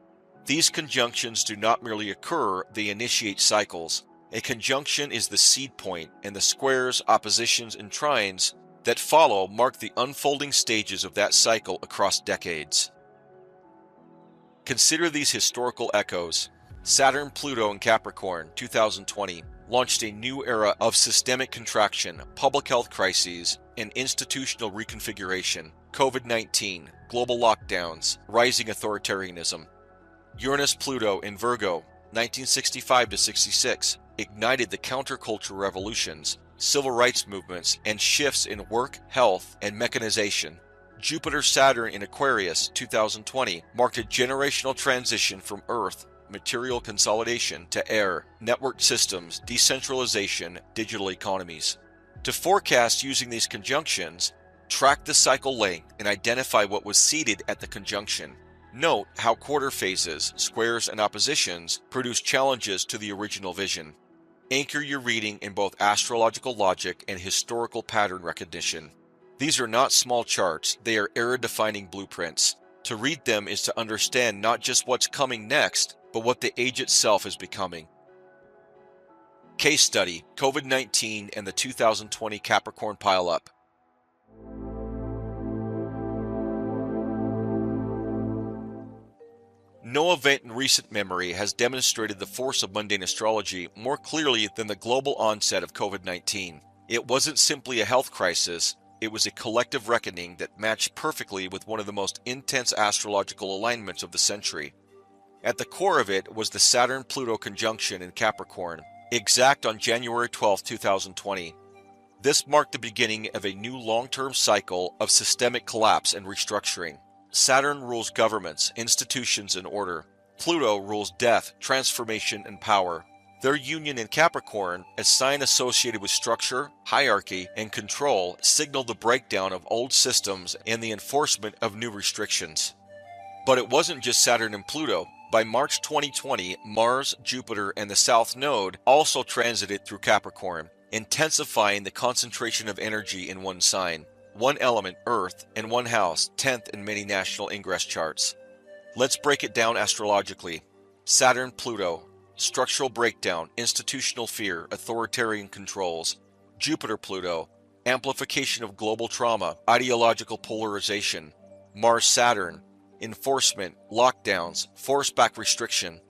These conjunctions do not merely occur, they initiate cycles. A conjunction is the seed point, and the squares, oppositions, and trines that follow mark the unfolding stages of that cycle across decades. Consider these historical echoes. Saturn-Pluto in Capricorn, 2020, launched a new era of systemic contraction, public health crises, and institutional reconfiguration. COVID-19, global lockdowns, rising authoritarianism. Uranus-Pluto in Virgo, 1965-66, ignited the counterculture revolutions, civil rights movements, and shifts in work, health, and mechanization. Jupiter-Saturn in Aquarius, 2020, marked a generational transition from Earth, material consolidation, to air, networked systems, decentralization, digital economies. To forecast using these conjunctions, track the cycle length and identify what was seeded at the conjunction. Note how quarter phases, squares, and oppositions produce challenges to the original vision. Anchor your reading in both astrological logic and historical pattern recognition. These are not small charts, they are era-defining blueprints. To read them is to understand not just what's coming next, but what the age itself is becoming. Case study: COVID-19 and the 2020 Capricorn pileup. No event in recent memory has demonstrated the force of mundane astrology more clearly than the global onset of COVID-19. It wasn't simply a health crisis, it was a collective reckoning that matched perfectly with one of the most intense astrological alignments of the century. At the core of it was the Saturn-Pluto conjunction in Capricorn, exact on January 12, 2020. This marked the beginning of a new long-term cycle of systemic collapse and restructuring. Saturn rules governments, institutions, and order. Pluto rules death, transformation, and power. Their union in Capricorn, a sign associated with structure, hierarchy, and control, signaled the breakdown of old systems and the enforcement of new restrictions. But it wasn't just Saturn and Pluto. By March 2020, Mars, Jupiter, and the South Node also transited through Capricorn, intensifying the concentration of energy in one sign, one element, Earth, and one house, 10th in many national ingress charts. Let's break it down astrologically. Saturn, Pluto. Structural breakdown, institutional fear, authoritarian controls. Jupiter, Pluto. Amplification of global trauma, ideological polarization. Mars, Saturn. Enforcement, lockdowns, force-back restriction.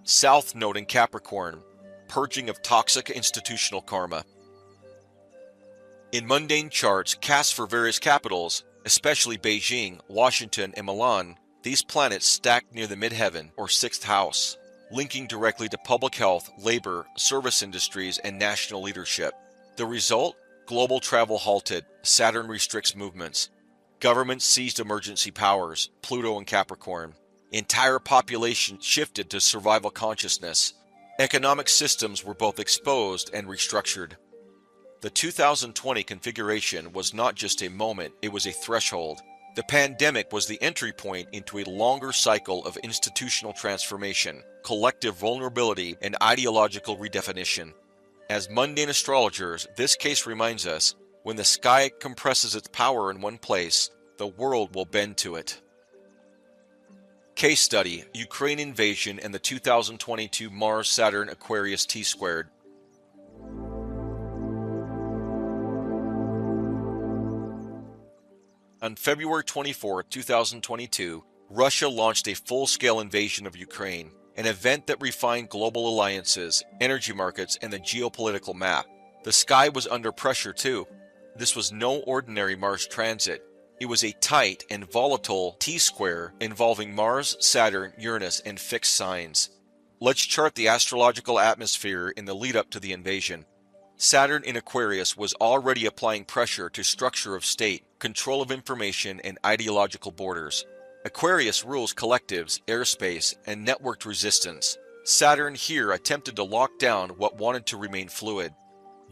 South Node in Capricorn. Purging of toxic institutional karma. In mundane charts cast for various capitals, especially Beijing, Washington, and Milan, these planets stack near the midheaven, or 6th house, linking directly to public health, labor, service industries, and national leadership. The result? Global travel halted, Saturn restricts movements. Governments seized emergency powers, Pluto and Capricorn. Entire population shifted to survival consciousness. Economic systems were both exposed and restructured. The 2020 configuration was not just a moment, it was a threshold. The pandemic was the entry point into a longer cycle of institutional transformation, collective vulnerability, and ideological redefinition. As mundane astrologers, this case reminds us, when the sky compresses its power in one place, the world will bend to it. Case study: Ukraine invasion and the 2022 Mars-Saturn Aquarius T-squared. On February 24, 2022, Russia launched a full-scale invasion of Ukraine, an event that refined global alliances, energy markets, and the geopolitical map. The sky was under pressure too. This was no ordinary Mars transit. It was a tight and volatile T-square involving Mars, Saturn, Uranus, and fixed signs. Let's chart the astrological atmosphere in the lead-up to the invasion. Saturn in Aquarius was already applying pressure to structure of state, control of information, and ideological borders. Aquarius rules collectives, airspace, and networked resistance. Saturn here attempted to lock down what wanted to remain fluid.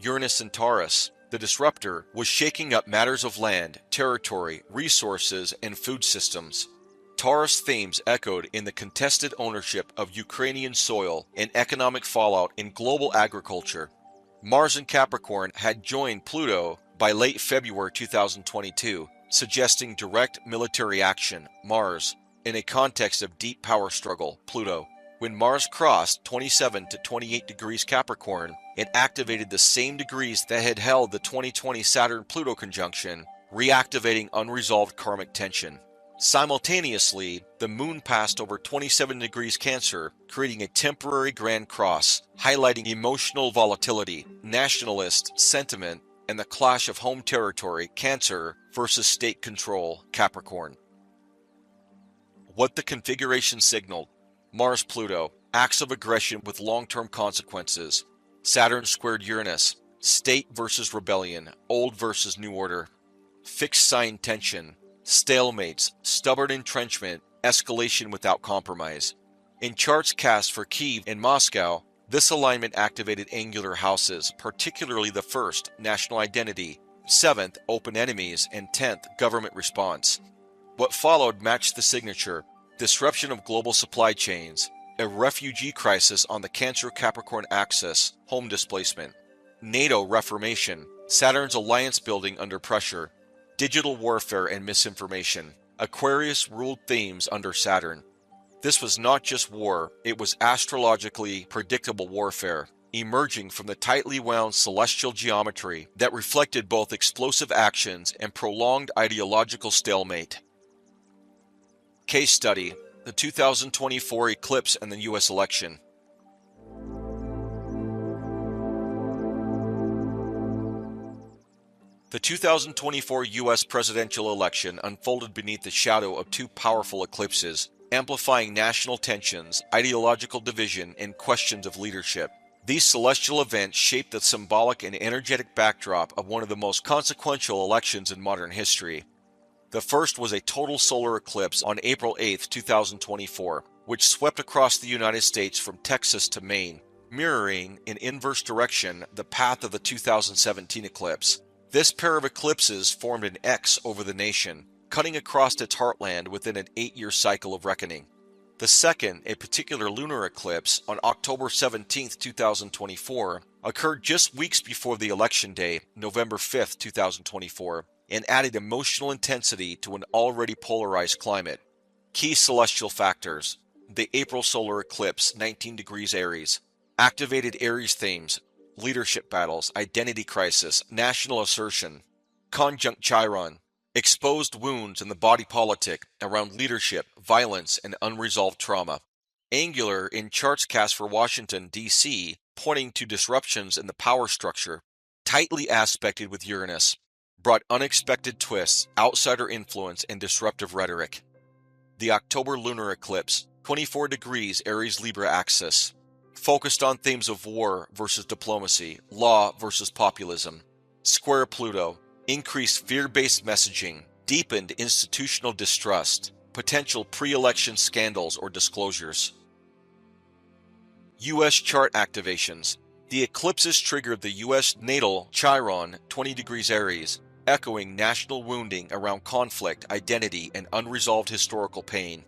Uranus in Taurus, the disruptor, was shaking up matters of land, territory, resources, and food systems. Taurus themes echoed in the contested ownership of Ukrainian soil and economic fallout in global agriculture. Mars in Capricorn had joined Pluto by late February 2022, suggesting direct military action, Mars, in a context of deep power struggle, Pluto. When Mars crossed 27 to 28 degrees Capricorn, it activated the same degrees that had held the 2020 Saturn-Pluto conjunction, reactivating unresolved karmic tension. Simultaneously, the Moon passed over 27 degrees Cancer, creating a temporary grand cross, highlighting emotional volatility, nationalist sentiment, and the clash of home territory, Cancer, versus state control, Capricorn. What the configuration signaled: Mars-Pluto, acts of aggression with long-term consequences. Saturn squared Uranus, state versus rebellion, old versus new order. Fixed sign tension, stalemates, stubborn entrenchment, escalation without compromise. In charts cast for Kyiv and Moscow, this alignment activated angular houses, particularly the first, national identity, 7th, open enemies, and 10th, government response. What followed matched the signature: disruption of global supply chains, a refugee crisis on the Cancer-Capricorn axis, home displacement, NATO reformation, Saturn's alliance building under pressure, digital warfare and misinformation, Aquarius-ruled themes under Saturn. This was not just war, it was astrologically predictable warfare, emerging from the tightly wound celestial geometry that reflected both explosive actions and prolonged ideological stalemate. Case study: the 2024 eclipse and the U.S. election. The 2024 U.S. presidential election unfolded beneath the shadow of two powerful eclipses, amplifying national tensions, ideological division, and questions of leadership. These celestial events shaped the symbolic and energetic backdrop of one of the most consequential elections in modern history. The first was a total solar eclipse on April 8, 2024. which swept across the United States from Texas to Maine, mirroring in inverse direction the path of the 2017 eclipse. This pair of eclipses formed an X over the nation, cutting across its heartland within an 8-year cycle of reckoning. The second, a particular lunar eclipse, on October 17, 2024, occurred just weeks before the election day, November 5, 2024, and added emotional intensity to an already polarized climate. Key celestial factors: the April solar eclipse, 19 degrees Aries, activated Aries themes, leadership battles, identity crisis, national assertion. Conjunct Chiron, exposed wounds in the body politic around leadership, violence, and unresolved trauma. Angular in charts cast for Washington, D.C., pointing to disruptions in the power structure. Tightly aspected with Uranus, brought unexpected twists, outsider influence, and disruptive rhetoric. The October lunar eclipse, 24 degrees Aries Libra axis, focused on themes of war versus diplomacy, law versus populism. Square Pluto, increased fear-based messaging, deepened institutional distrust, potential pre-election scandals or disclosures. U.S. chart activations. The eclipses triggered the U.S. natal Chiron, 20 degrees Aries, echoing national wounding around conflict, identity, and unresolved historical pain.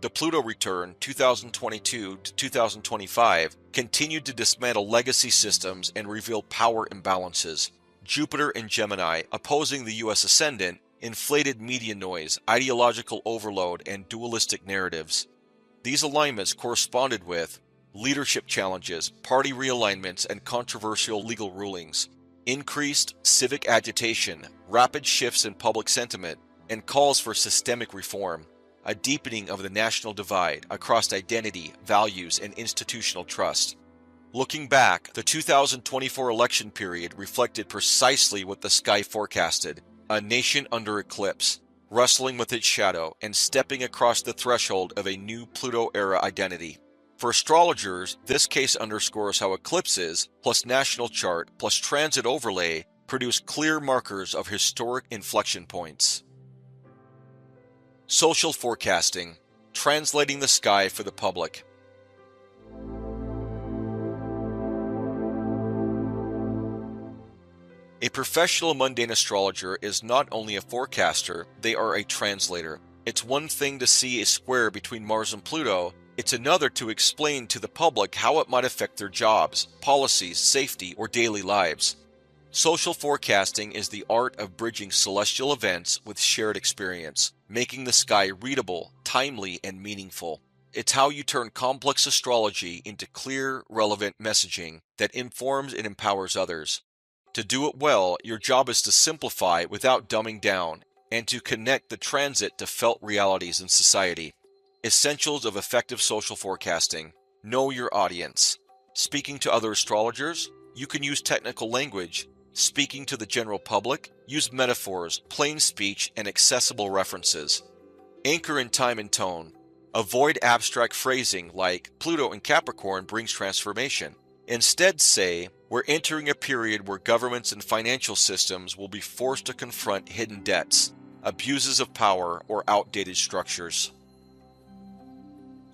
The Pluto return, 2022 to 2025, continued to dismantle legacy systems and reveal power imbalances. Jupiter in Gemini, opposing the U.S. ascendant, inflated media noise, ideological overload, and dualistic narratives. These alignments corresponded with leadership challenges, party realignments, and controversial legal rulings, increased civic agitation, rapid shifts in public sentiment, and calls for systemic reform, a deepening of the national divide across identity, values, and institutional trust. Looking back, the 2024 election period reflected precisely what the sky forecasted: a nation under eclipse, wrestling with its shadow, and stepping across the threshold of a new Pluto-era identity. For astrologers, this case underscores how eclipses, plus national chart, plus transit overlay, produce clear markers of historic inflection points. Social forecasting, translating the sky for the public. A professional mundane astrologer is not only a forecaster, they are a translator. It's one thing to see a square between Mars and Pluto, it's another to explain to the public how it might affect their jobs, policies, safety, or daily lives. Social forecasting is the art of bridging celestial events with shared experience, making the sky readable, timely, and meaningful. It's how you turn complex astrology into clear, relevant messaging that informs and empowers others. To do it well, your job is to simplify without dumbing down, and to connect the transit to felt realities in society. Essentials of effective social forecasting. Know your audience. Speaking to other astrologers, you can use technical language. Speaking to the general public, use metaphors, plain speech, and accessible references. Anchor in time and tone. Avoid abstract phrasing like Pluto in Capricorn brings transformation. Instead say, we're entering a period where governments and financial systems will be forced to confront hidden debts, abuses of power, or outdated structures.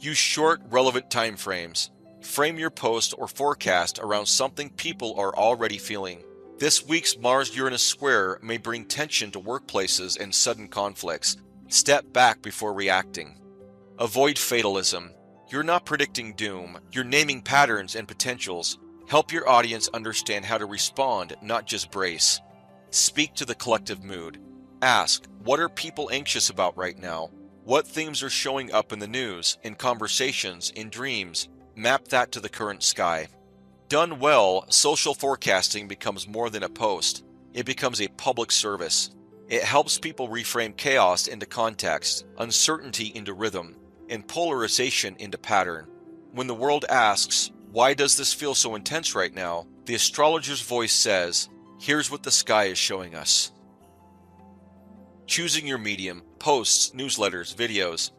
Use short, relevant time frames. Frame your post or forecast around something people are already feeling. This week's Mars-Uranus square may bring tension to workplaces and sudden conflicts. Step back before reacting. Avoid fatalism. You're not predicting doom, you're naming patterns and potentials. Help your audience understand how to respond, not just brace. Speak to the collective mood. Ask, what are people anxious about right now? What themes are showing up in the news, in conversations, in dreams? Map that to the current sky. Done well, social forecasting becomes more than a post. It becomes a public service. It helps people reframe chaos into context, uncertainty into rhythm, and polarization into pattern. When the world asks, why does this feel so intense right now? The astrologer's voice says, here's what the sky is showing us. Choosing your medium, posts, newsletters, videos.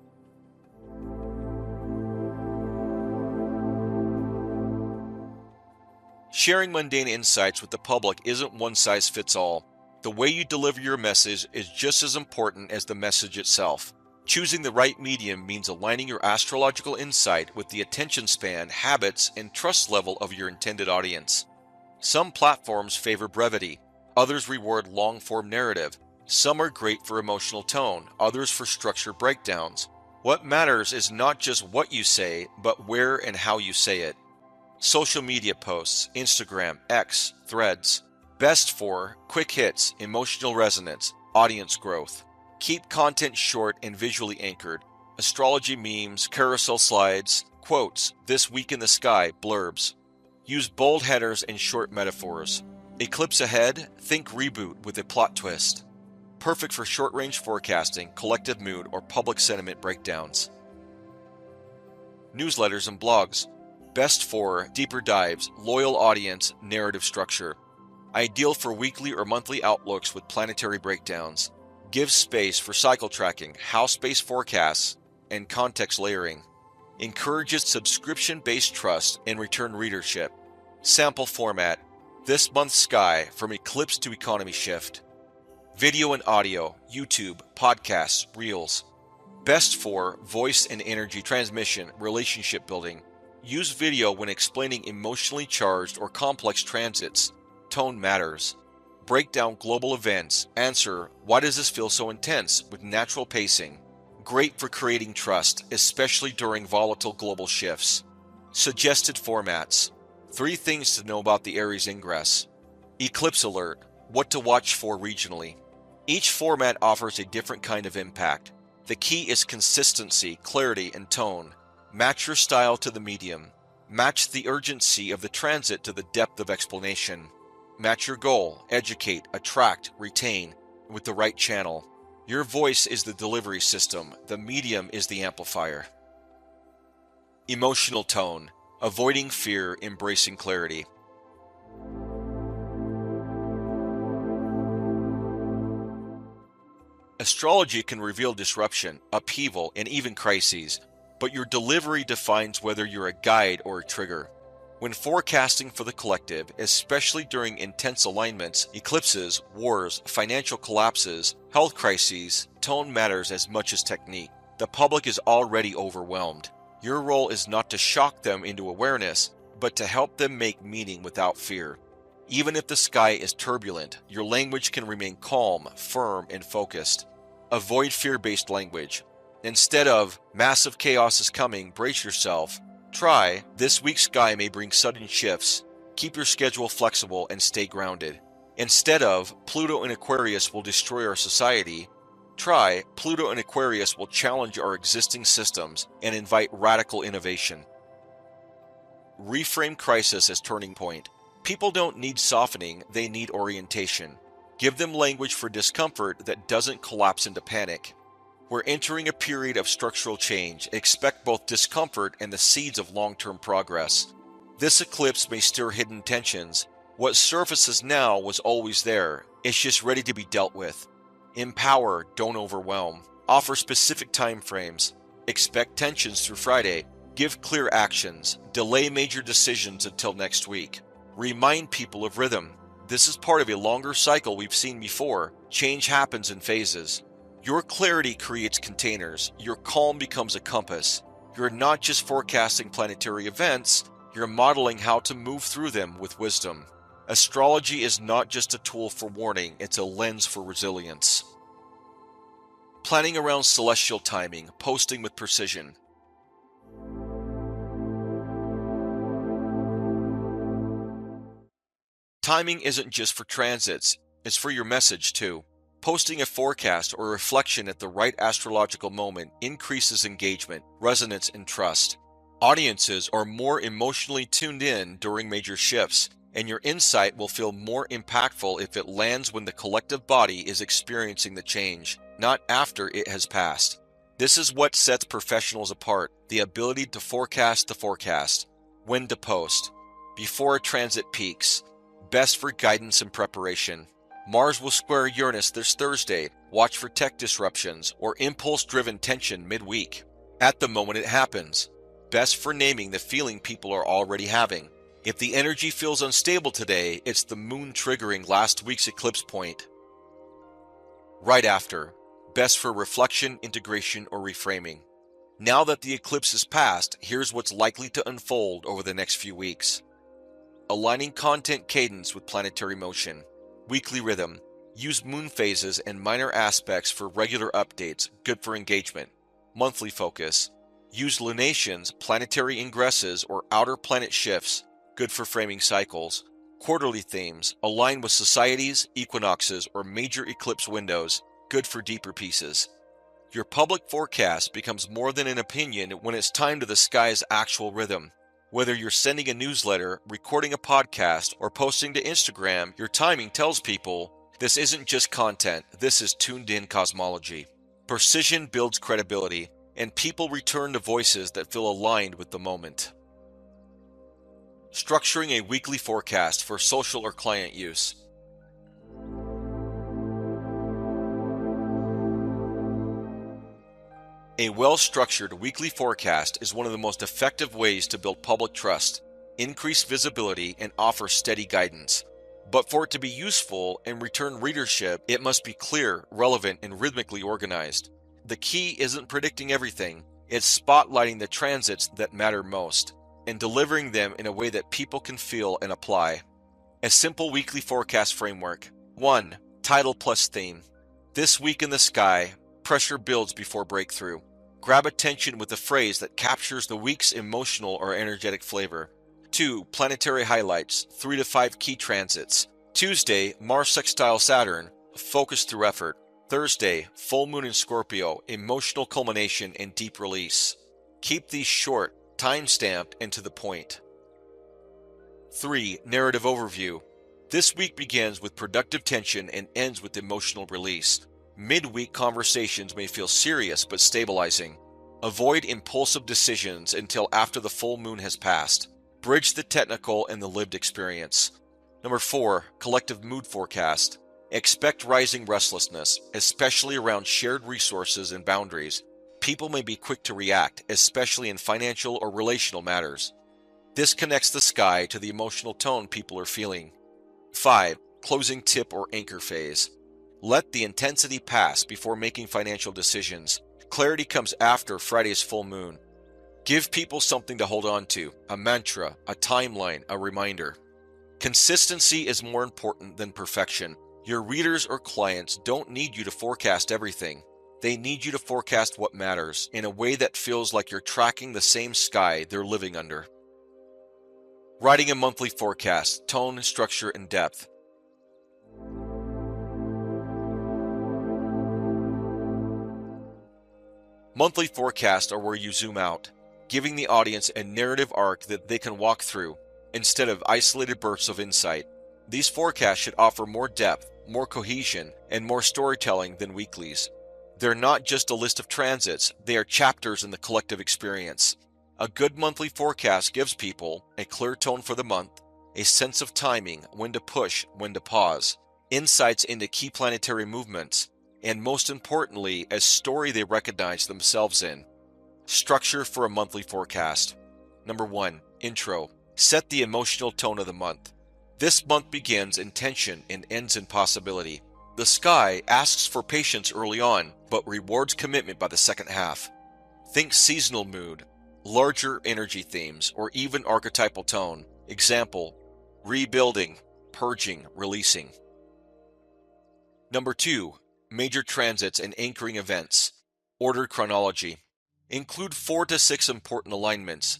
Sharing mundane insights with the public isn't one size fits all. The way you deliver your message is just as important as the message itself. Choosing the right medium means aligning your astrological insight with the attention span, habits, and trust level of your intended audience. Some platforms favor brevity, others reward long-form narrative. Some are great for emotional tone, others for structure breakdowns. What matters is not just what you say, but where and how you say it. Social media posts, Instagram, X, Threads. Best for quick hits, emotional resonance, audience growth. Keep content short and visually anchored. Astrology memes, carousel slides, quotes, this week in the sky, blurbs. Use bold headers and short metaphors. Eclipse ahead, think reboot with a plot twist. Perfect for short-range forecasting, collective mood, or public sentiment breakdowns. Newsletters and blogs. Best for deeper dives, loyal audience, narrative structure. Ideal for weekly or monthly outlooks with planetary breakdowns. Gives space for cycle tracking, house-based forecasts, and context layering. Encourages subscription-based trust and return readership. Sample format. This month's sky from eclipse to economy shift. Video and audio, YouTube, podcasts, reels. Best for voice and energy transmission, relationship building. Use video when explaining emotionally charged or complex transits. Tone matters. Break down global events. Answer, why does this feel so intense, with natural pacing. Great for creating trust, especially during volatile global shifts. Suggested formats. 3 things to know about the Aries ingress. Eclipse alert. What to watch for regionally. Each format offers a different kind of impact. The key is consistency, clarity, and tone. Match your style to the medium. Match the urgency of the transit to the depth of explanation. Match your goal, educate, attract, retain, with the right channel. Your voice is the delivery system, the medium is the amplifier. Emotional tone. Avoiding fear, embracing clarity. Astrology can reveal disruption, upheaval, and even crises, but your delivery defines whether you're a guide or a trigger. When forecasting for the collective, especially during intense alignments, eclipses, wars, financial collapses, health crises, tone matters as much as technique. The public is already overwhelmed. Your role is not to shock them into awareness, but to help them make meaning without fear. Even if the sky is turbulent, your language can remain calm, firm, and focused. Avoid fear-based language. Instead of, massive chaos is coming, brace yourself, try, this week's sky may bring sudden shifts. Keep your schedule flexible and stay grounded. Instead of, Pluto in Aquarius will destroy our society, try, Pluto in Aquarius will challenge our existing systems and invite radical innovation. Reframe crisis as turning point. People don't need softening, they need orientation. Give them language for discomfort that doesn't collapse into panic. We're entering a period of structural change. Expect both discomfort and the seeds of long-term progress. This eclipse may stir hidden tensions. What surfaces now was always there. It's just ready to be dealt with. Empower, don't overwhelm. Offer specific time frames. Expect tensions through Friday. Give clear actions. Delay major decisions until next week. Remind people of rhythm. This is part of a longer cycle we've seen before. Change happens in phases. Your clarity creates containers. Your calm becomes a compass. You're not just forecasting planetary events, you're modeling how to move through them with wisdom. Astrology is not just a tool for warning, it's a lens for resilience. Planning around celestial timing, posting with precision. Timing isn't just for transits, it's for your message too. Posting a forecast or reflection at the right astrological moment increases engagement, resonance, and trust. Audiences are more emotionally tuned in during major shifts, and your insight will feel more impactful if it lands when the collective body is experiencing the change, not after it has passed. This is what sets professionals apart, the ability to forecast the forecast. When to post. Before a transit peaks. Best for guidance and preparation. Mars will square Uranus this Thursday. Watch for tech disruptions or impulse-driven tension midweek. At the moment it happens. Best for naming the feeling people are already having. If the energy feels unstable today, it's the moon triggering last week's eclipse point. Right after. best for reflection, integration, or reframing. Now that the eclipse is past, here's what's likely to unfold over the next few weeks. Aligning content cadence with planetary motion. Weekly rhythm. Use moon phases and minor aspects for regular updates, good for engagement. Monthly focus. Use lunations, planetary ingresses, or outer planet shifts, good for framing cycles. Quarterly themes. Align with societies, equinoxes, or major eclipse windows, good for deeper pieces. Your public forecast becomes more than an opinion when it's timed to the sky's actual rhythm. Whether you're sending a newsletter, recording a podcast, or posting to Instagram, your timing tells people, this isn't just content, this is tuned-in cosmology. Precision builds credibility, and people return to voices that feel aligned with the moment. Structuring a weekly forecast for social or client use. A well-structured weekly forecast is one of the most effective ways to build public trust, increase visibility, and offer steady guidance. But for it to be useful and return readership, it must be clear, relevant, and rhythmically organized. The key isn't predicting everything, it's spotlighting the transits that matter most, and delivering them in a way that people can feel and apply. A simple weekly forecast framework. 1. Title plus theme. This week in the sky, pressure builds before breakthrough. Grab attention with a phrase that captures the week's emotional or energetic flavor. 2. Planetary highlights, 3 to 5 key transits. Tuesday, Mars sextile Saturn, focus through effort. Thursday, full moon in Scorpio, emotional culmination and deep release. Keep these short, time-stamped, and to the point. 3. Narrative overview. This week begins with productive tension and ends with emotional release. Midweek conversations may feel serious but stabilizing. Avoid impulsive decisions until after the full moon has passed. Bridge the technical and the lived experience. 4. Collective mood forecast. Expect rising restlessness, especially around shared resources and boundaries. People may be quick to react, especially in financial or relational matters. This connects the sky to the emotional tone people are feeling. 5. Closing tip or anchor phase. Let the intensity pass before making financial decisions. Clarity comes after Friday's full moon. Give people something to hold on to, a mantra, a timeline, a reminder. Consistency is more important than perfection. Your readers or clients don't need you to forecast everything. They need you to forecast what matters in a way that feels like you're tracking the same sky they're living under. Writing a monthly forecast, tone, structure, and depth. Monthly forecasts are where you zoom out, giving the audience a narrative arc that they can walk through, instead of isolated bursts of insight. These forecasts should offer more depth, more cohesion, and more storytelling than weeklies. They're not just a list of transits, they are chapters in the collective experience. A good monthly forecast gives people a clear tone for the month, a sense of timing, when to push, when to pause, insights into key planetary movements, and most importantly, a story they recognize themselves in. Structure for a monthly forecast. 1. Intro. Set the emotional tone of the month. This month begins in tension and ends in possibility. The sky asks for patience early on, but rewards commitment by the second half. Think seasonal mood, larger energy themes, or even archetypal tone. Example, rebuilding, purging, releasing. 2. Major transits and anchoring events. Ordered chronology. Include 4 to 6 important alignments.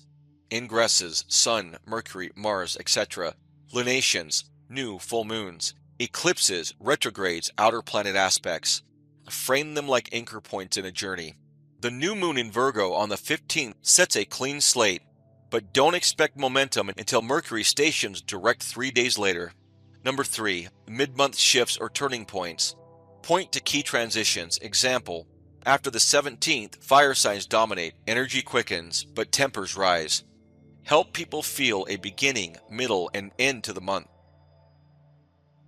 Ingresses, Sun, Mercury, Mars, etc. Lunations, new full moons. Eclipses, retrogrades, outer planet aspects. Frame them like anchor points in a journey. The new moon in Virgo on the 15th sets a clean slate, but don't expect momentum until Mercury stations direct 3 days later. 3. Mid-month shifts or turning points. Point to key transitions. Example, after the 17th, fire signs dominate, energy quickens, but tempers rise. Help people feel a beginning, middle, and end to the month.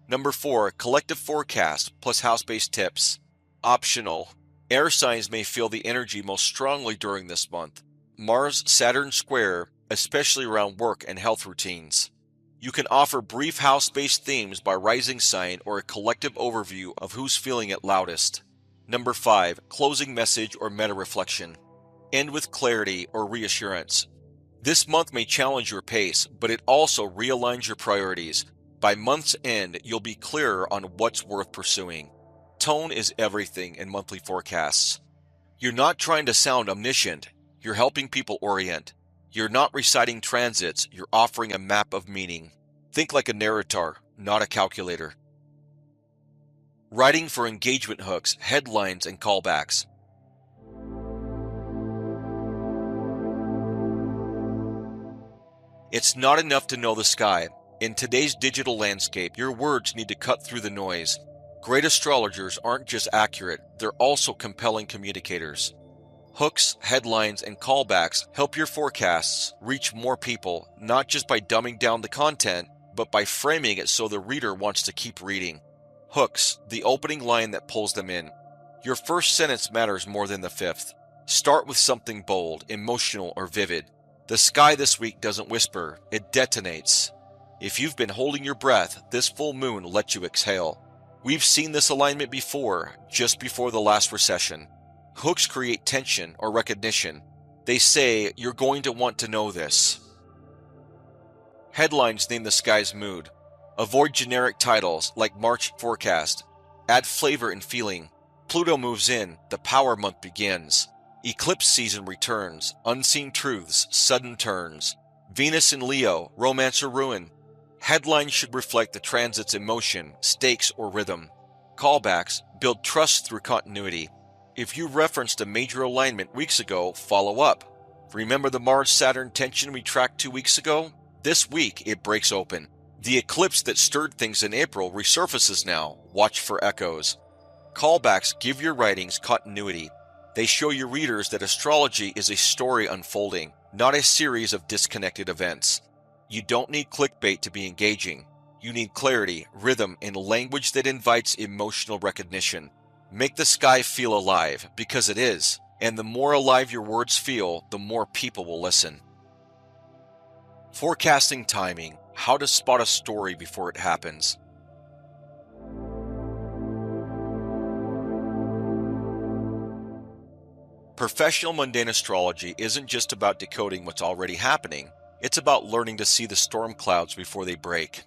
4. Collective forecast plus house-based tips. Optional. Air signs may feel the energy most strongly during this month. Mars-Saturn square, especially around work and health routines. You can offer brief house-based themes by rising sign or a collective overview of who's feeling it loudest. Number 5. Closing message or meta-reflection. End with clarity or reassurance. This month may challenge your pace, but it also realigns your priorities. By month's end, you'll be clearer on what's worth pursuing. Tone is everything in monthly forecasts. You're not trying to sound omniscient, you're helping people orient. You're not reciting transits, you're offering a map of meaning. Think like a narrator, not a calculator. Writing for engagement hooks, headlines, and callbacks. It's not enough to know the sky. In today's digital landscape, your words need to cut through the noise. Great astrologers aren't just accurate, they're also compelling communicators. Hooks, headlines, and callbacks help your forecasts reach more people, not just by dumbing down the content, but by framing it so the reader wants to keep reading. Hooks, the opening line that pulls them in. Your first sentence matters more than the fifth. Start with something bold, emotional, or vivid. The sky this week doesn't whisper, it detonates. If you've been holding your breath, this full moon lets you exhale. We've seen this alignment before, just before the last recession. Hooks create tension or recognition. They say, you're going to want to know this. Headlines name the sky's mood. Avoid generic titles like March forecast. Add flavor and feeling. Pluto moves in, the power month begins. Eclipse season returns, unseen truths, sudden turns. Venus in Leo, romance or ruin. Headlines should reflect the transit's emotion, stakes, or rhythm. Callbacks build trust through continuity. If you referenced a major alignment weeks ago, follow up. Remember the Mars-Saturn tension we tracked 2 weeks ago? This week, it breaks open. The eclipse that stirred things in April resurfaces now. Watch for echoes. Callbacks give your writings continuity. They show your readers that astrology is a story unfolding, not a series of disconnected events. You don't need clickbait to be engaging. You need clarity, rhythm, and language that invites emotional recognition. Make the sky feel alive, because it is. And the more alive your words feel, the more people will listen. Forecasting timing. How to spot a story before it happens. Professional mundane astrology isn't just about decoding what's already happening. It's about learning to see the storm clouds before they break.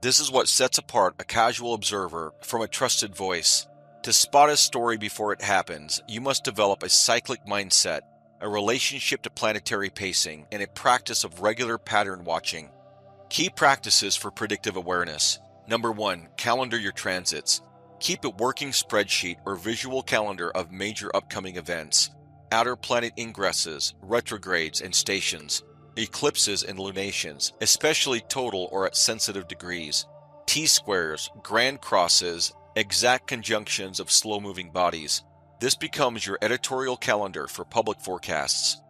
This is what sets apart a casual observer from a trusted voice. To spot a story before it happens, you must develop a cyclic mindset, a relationship to planetary pacing, and a practice of regular pattern watching. Key practices for predictive awareness. Number 1. Calendar your transits. Keep a working spreadsheet or visual calendar of major upcoming events, outer planet ingresses, retrogrades, and stations, eclipses and lunations, especially total or at sensitive degrees, T-squares, grand crosses, exact conjunctions of slow-moving bodies. This becomes your editorial calendar for public forecasts.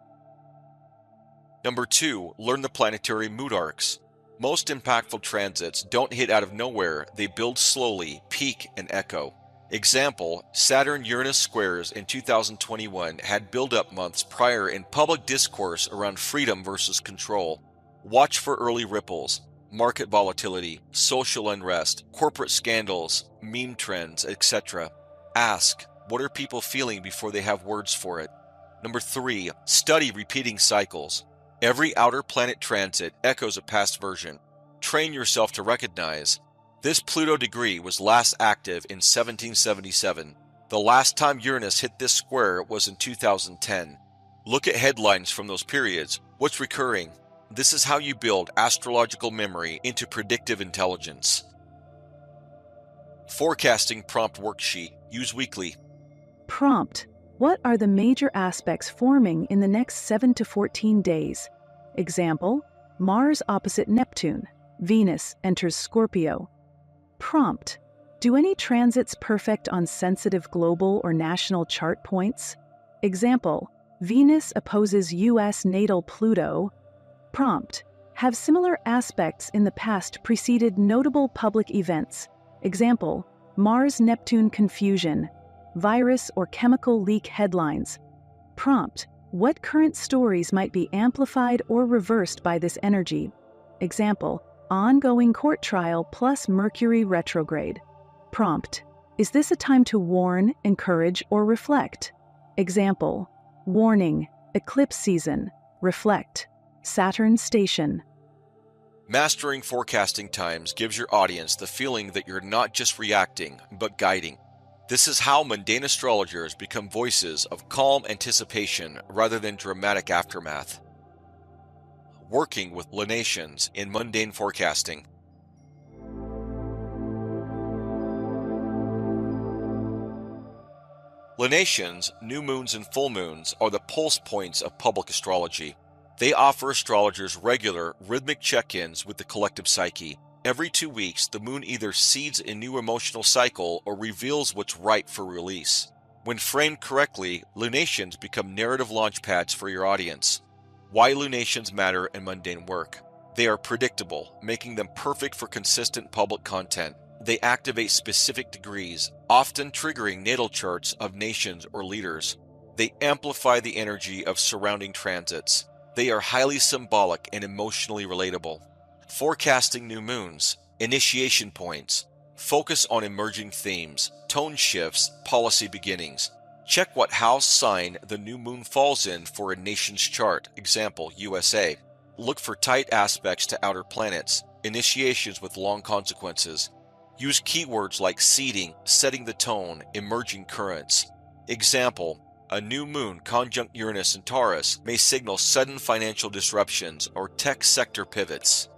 Number 2. Learn the planetary mood arcs. Most impactful transits don't hit out of nowhere, they build slowly, peak, and echo. Example, Saturn-Uranus squares in 2021 had build-up months prior in public discourse around freedom versus control. Watch for early ripples, market volatility, social unrest, corporate scandals, meme trends, etc. Ask, what are people feeling before they have words for it? Number 3. Study repeating cycles. Every outer planet transit echoes a past version. Train yourself to recognize. This Pluto degree was last active in 1777. The last time Uranus hit this square was in 2010. Look at headlines from those periods. What's recurring? This is how you build astrological memory into predictive intelligence. Forecasting prompt worksheet. Use weekly. Prompt. What are the major aspects forming in the next 7 to 14 days? Example, Mars opposite Neptune. Venus enters Scorpio. Prompt. Do any transits perfect on sensitive global or national chart points? Example, Venus opposes U.S. natal Pluto. Prompt. Have similar aspects in the past preceded notable public events? Example, Mars-Neptune confusion. Virus or chemical leak headlines. Prompt. What current stories might be amplified or reversed by this energy? Example, ongoing court trial plus Mercury retrograde. Prompt. Is this a time to warn, encourage, or reflect? Example: warning, eclipse season, reflect, Saturn station. Mastering forecasting times gives your audience the feeling that you're not just reacting, but guiding. This is how mundane astrologers become voices of calm anticipation rather than dramatic aftermath. Working with lunations in mundane forecasting. Lunations, new moons, and full moons are the pulse points of public astrology. They offer astrologers regular, rhythmic check-ins with the collective psyche. Every 2 weeks, the moon either seeds a new emotional cycle or reveals what's ripe for release. When framed correctly, lunations become narrative launchpads for your audience. Why lunations matter in mundane work. They are predictable, making them perfect for consistent public content. They activate specific degrees, often triggering natal charts of nations or leaders. They amplify the energy of surrounding transits. They are highly symbolic and emotionally relatable. Forecasting new moons, initiation points, focus on emerging themes, tone shifts, policy beginnings. Check what house sign the new moon falls in for a nation's chart, example, USA. Look for tight aspects to outer planets, initiations with long consequences. Use keywords like seeding, setting the tone, emerging currents. Example: a new moon conjunct Uranus and Taurus may signal sudden financial disruptions or tech sector pivots.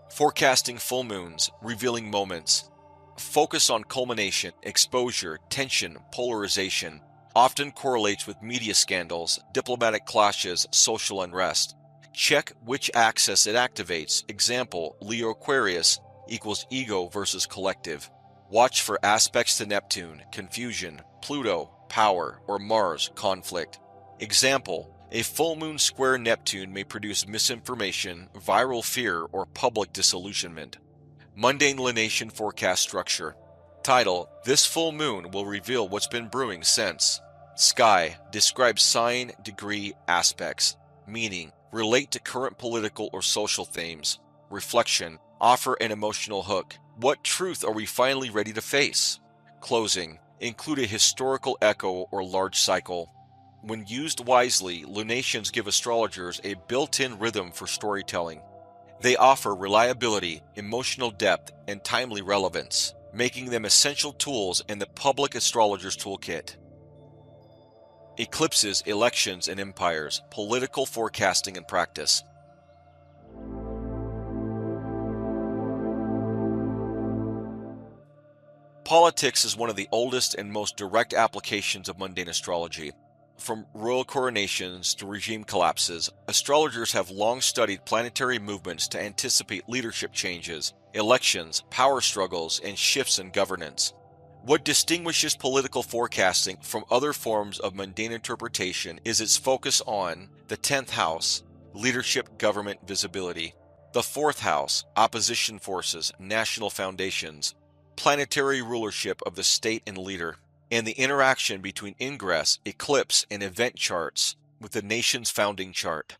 Forecasting full moons, revealing moments. Focus on culmination, exposure, tension, polarization. Often correlates with media scandals, diplomatic clashes, social unrest. Check which axis it activates. Example: Leo Aquarius equals ego versus collective. Watch for aspects to Neptune, confusion, Pluto, power, or Mars, conflict. Example: a full moon square Neptune may produce misinformation, viral fear, or public disillusionment. Mundane lunation forecast structure. Title: This full moon will reveal what's been brewing since. Sky describes sign, degree, aspects. Meaning: relate to current political or social themes. Reflection: offer an emotional hook. What truth are we finally ready to face? Closing: include a historical echo or large cycle. When used wisely, lunations give astrologers a built-in rhythm for storytelling. They offer reliability, emotional depth, and timely relevance, making them essential tools in the public astrologer's toolkit. Eclipses, elections, and empires, political forecasting and practice. Politics is one of the oldest and most direct applications of mundane astrology. From royal coronations to regime collapses, astrologers have long studied planetary movements to anticipate leadership changes, elections, power struggles, and shifts in governance. What distinguishes political forecasting from other forms of mundane interpretation is its focus on the 10th house, leadership, government, visibility; the 4th house, opposition forces, national foundations; planetary rulership of the state and leader; and the interaction between ingress, eclipse, and event charts with the nation's founding chart.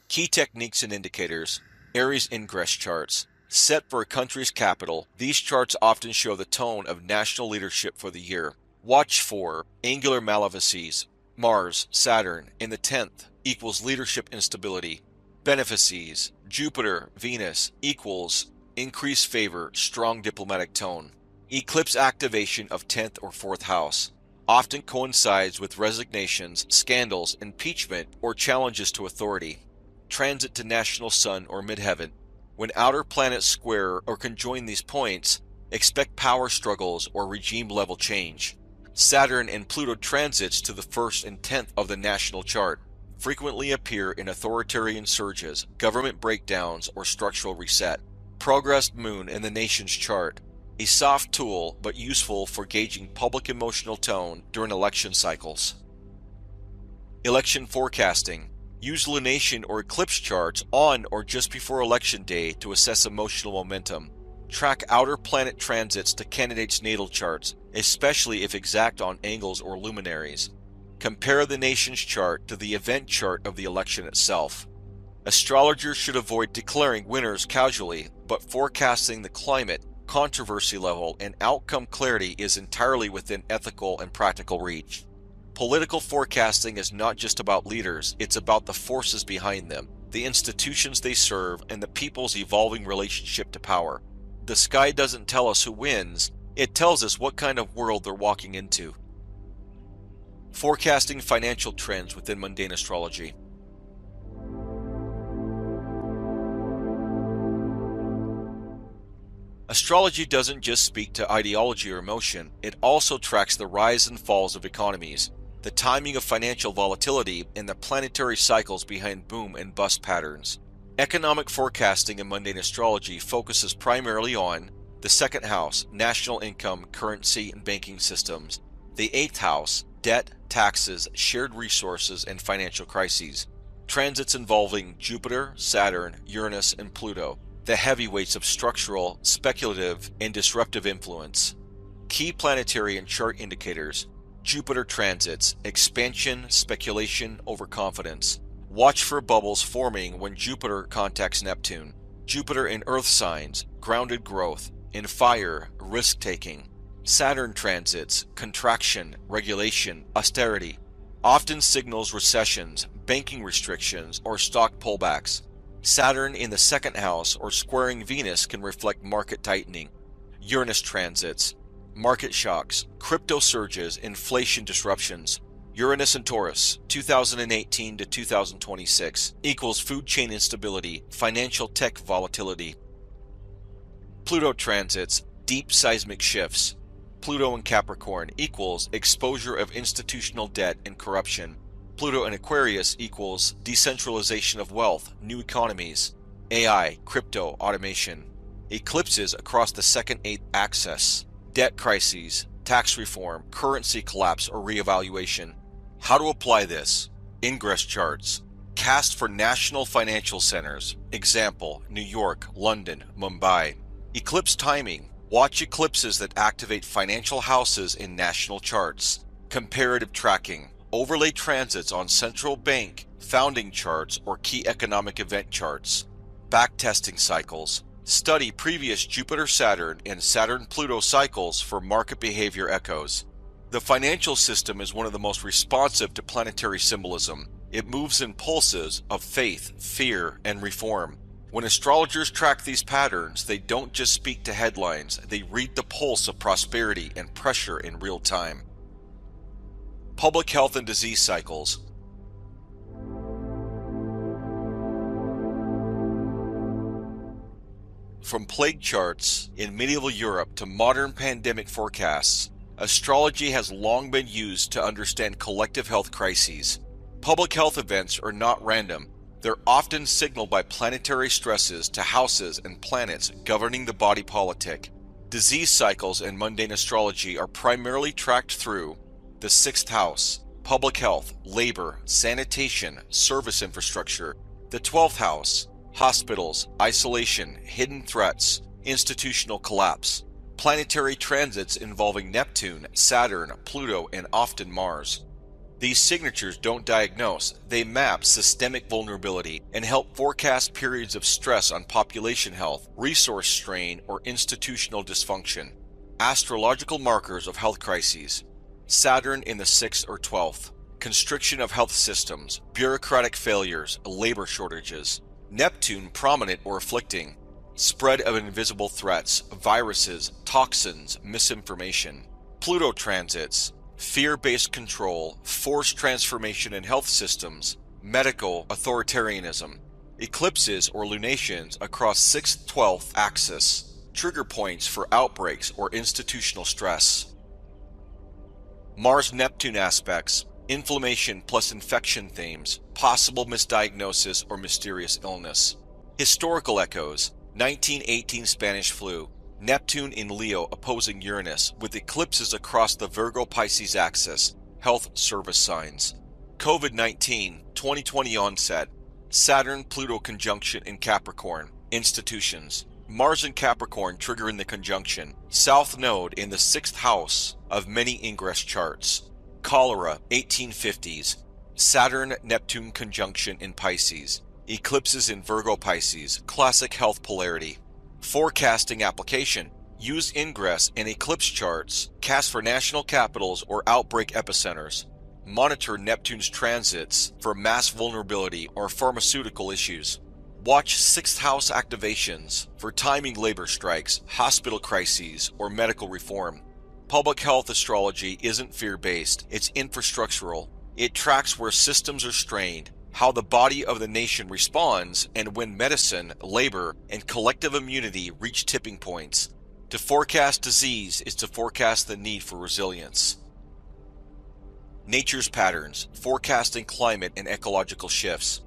Key techniques and indicators. Aries ingress charts. Set for a country's capital, these charts often show the tone of national leadership for the year. Watch for angular malefices. Mars, Saturn, in the 10th equals leadership instability. Benefices. Jupiter, Venus equals increased favor, strong diplomatic tone. Eclipse activation of 10th or 4th house often coincides with resignations, scandals, impeachment, or challenges to authority. Transit to national sun or midheaven. When outer planets square or conjoin these points, expect power struggles or regime-level change. Saturn and Pluto transits to the 1st and 10th of the national chart frequently appear in authoritarian surges, government breakdowns, or structural reset. Progressed moon in the nation's chart. A soft tool, but useful for gauging public emotional tone during election cycles. Election forecasting. Use lunation or eclipse charts on or just before election day to assess emotional momentum. Track outer planet transits to candidates' natal charts, especially if exact on angles or luminaries. Compare the nation's chart to the event chart of the election itself. Astrologers should avoid declaring winners casually, but forecasting the climate controversy level, and outcome clarity is entirely within ethical and practical reach. Political forecasting is not just about leaders, it's about the forces behind them, the institutions they serve, and the people's evolving relationship to power. The sky doesn't tell us who wins, it tells us what kind of world they're walking into. Forecasting financial trends within mundane astrology. Astrology doesn't just speak to ideology or emotion, it also tracks the rise and falls of economies, the timing of financial volatility, and the planetary cycles behind boom and bust patterns. Economic forecasting in mundane astrology focuses primarily on the second house, national income, currency, and banking systems, the eighth house, debt, taxes, shared resources, and financial crises, transits involving Jupiter, Saturn, Uranus, and Pluto, the heavyweights of structural, speculative, and disruptive influence. Key planetary and chart indicators: Jupiter transits, expansion, speculation, overconfidence. Watch for bubbles forming when Jupiter contacts Neptune. Jupiter in earth signs, grounded growth. In fire, risk-taking. Saturn transits, contraction, regulation, austerity. Often signals recessions, banking restrictions, or stock pullbacks. Saturn in the second house or squaring Venus can reflect market tightening. Uranus transits, market shocks, crypto surges, inflation disruptions. Uranus and Taurus, 2018 to 2026, equals food chain instability, financial tech volatility. Pluto transits, deep seismic shifts. Pluto in Capricorn equals exposure of institutional debt and corruption. Pluto in Aquarius equals decentralization of wealth, new economies, AI, crypto, automation. Eclipses across the second-eighth axis, debt crises, tax reform, currency collapse or reevaluation. How to apply this? Ingress charts. Cast for national financial centers. Example, New York, London, Mumbai. Eclipse timing. Watch eclipses that activate financial houses in national charts. Comparative tracking. Overlay transits on central bank, founding charts, or key economic event charts. Backtesting cycles. Study previous Jupiter-Saturn and Saturn-Pluto cycles for market behavior echoes. The financial system is one of the most responsive to planetary symbolism. It moves in pulses of faith, fear, and reform. When astrologers track these patterns, they don't just speak to headlines, they read the pulse of prosperity and pressure in real time. Public health and disease cycles. From plague charts in medieval Europe to modern pandemic forecasts, astrology has long been used to understand collective health crises. Public health events are not random. They're often signaled by planetary stresses to houses and planets governing the body politic. Disease cycles in mundane astrology are primarily tracked through the sixth house, public health, labor, sanitation, service infrastructure, the 12th house, hospitals, isolation, hidden threats, institutional collapse, planetary transits involving Neptune, Saturn, Pluto, and often Mars. These signatures don't diagnose, they map systemic vulnerability and help forecast periods of stress on population health, resource strain, or institutional dysfunction. Astrological markers of health crises. Saturn in the 6th or 12th. Constriction of health systems, bureaucratic failures, labor shortages. Neptune prominent or afflicting. Spread of invisible threats, viruses, toxins, misinformation. Pluto transits. Fear-based control, forced transformation in health systems, medical authoritarianism. Eclipses or lunations across 6th-12th axis. Trigger points for outbreaks or institutional stress. Mars-Neptune aspects, inflammation plus infection themes, possible misdiagnosis or mysterious illness. Historical echoes, 1918 Spanish flu, Neptune in Leo opposing Uranus with eclipses across the Virgo-Pisces axis, health service signs. COVID-19, 2020 onset, Saturn-Pluto conjunction in Capricorn, institutions. Mars and Capricorn triggering the conjunction, South Node in the 6th house of many ingress charts. Cholera, 1850s, Saturn-Neptune conjunction in Pisces, eclipses in Virgo-Pisces, classic health polarity. Forecasting application, Use ingress and eclipse charts, cast for national capitals or outbreak epicenters. Monitor Neptune's transits for mass vulnerability or pharmaceutical issues. Watch 6th house activations for timing labor strikes, hospital crises, or medical reform. Public health astrology isn't fear-based, it's infrastructural. It tracks where systems are strained, how the body of the nation responds, and when medicine, labor, and collective immunity reach tipping points. To forecast disease is to forecast the need for resilience. Nature's patterns, forecasting climate and ecological shifts.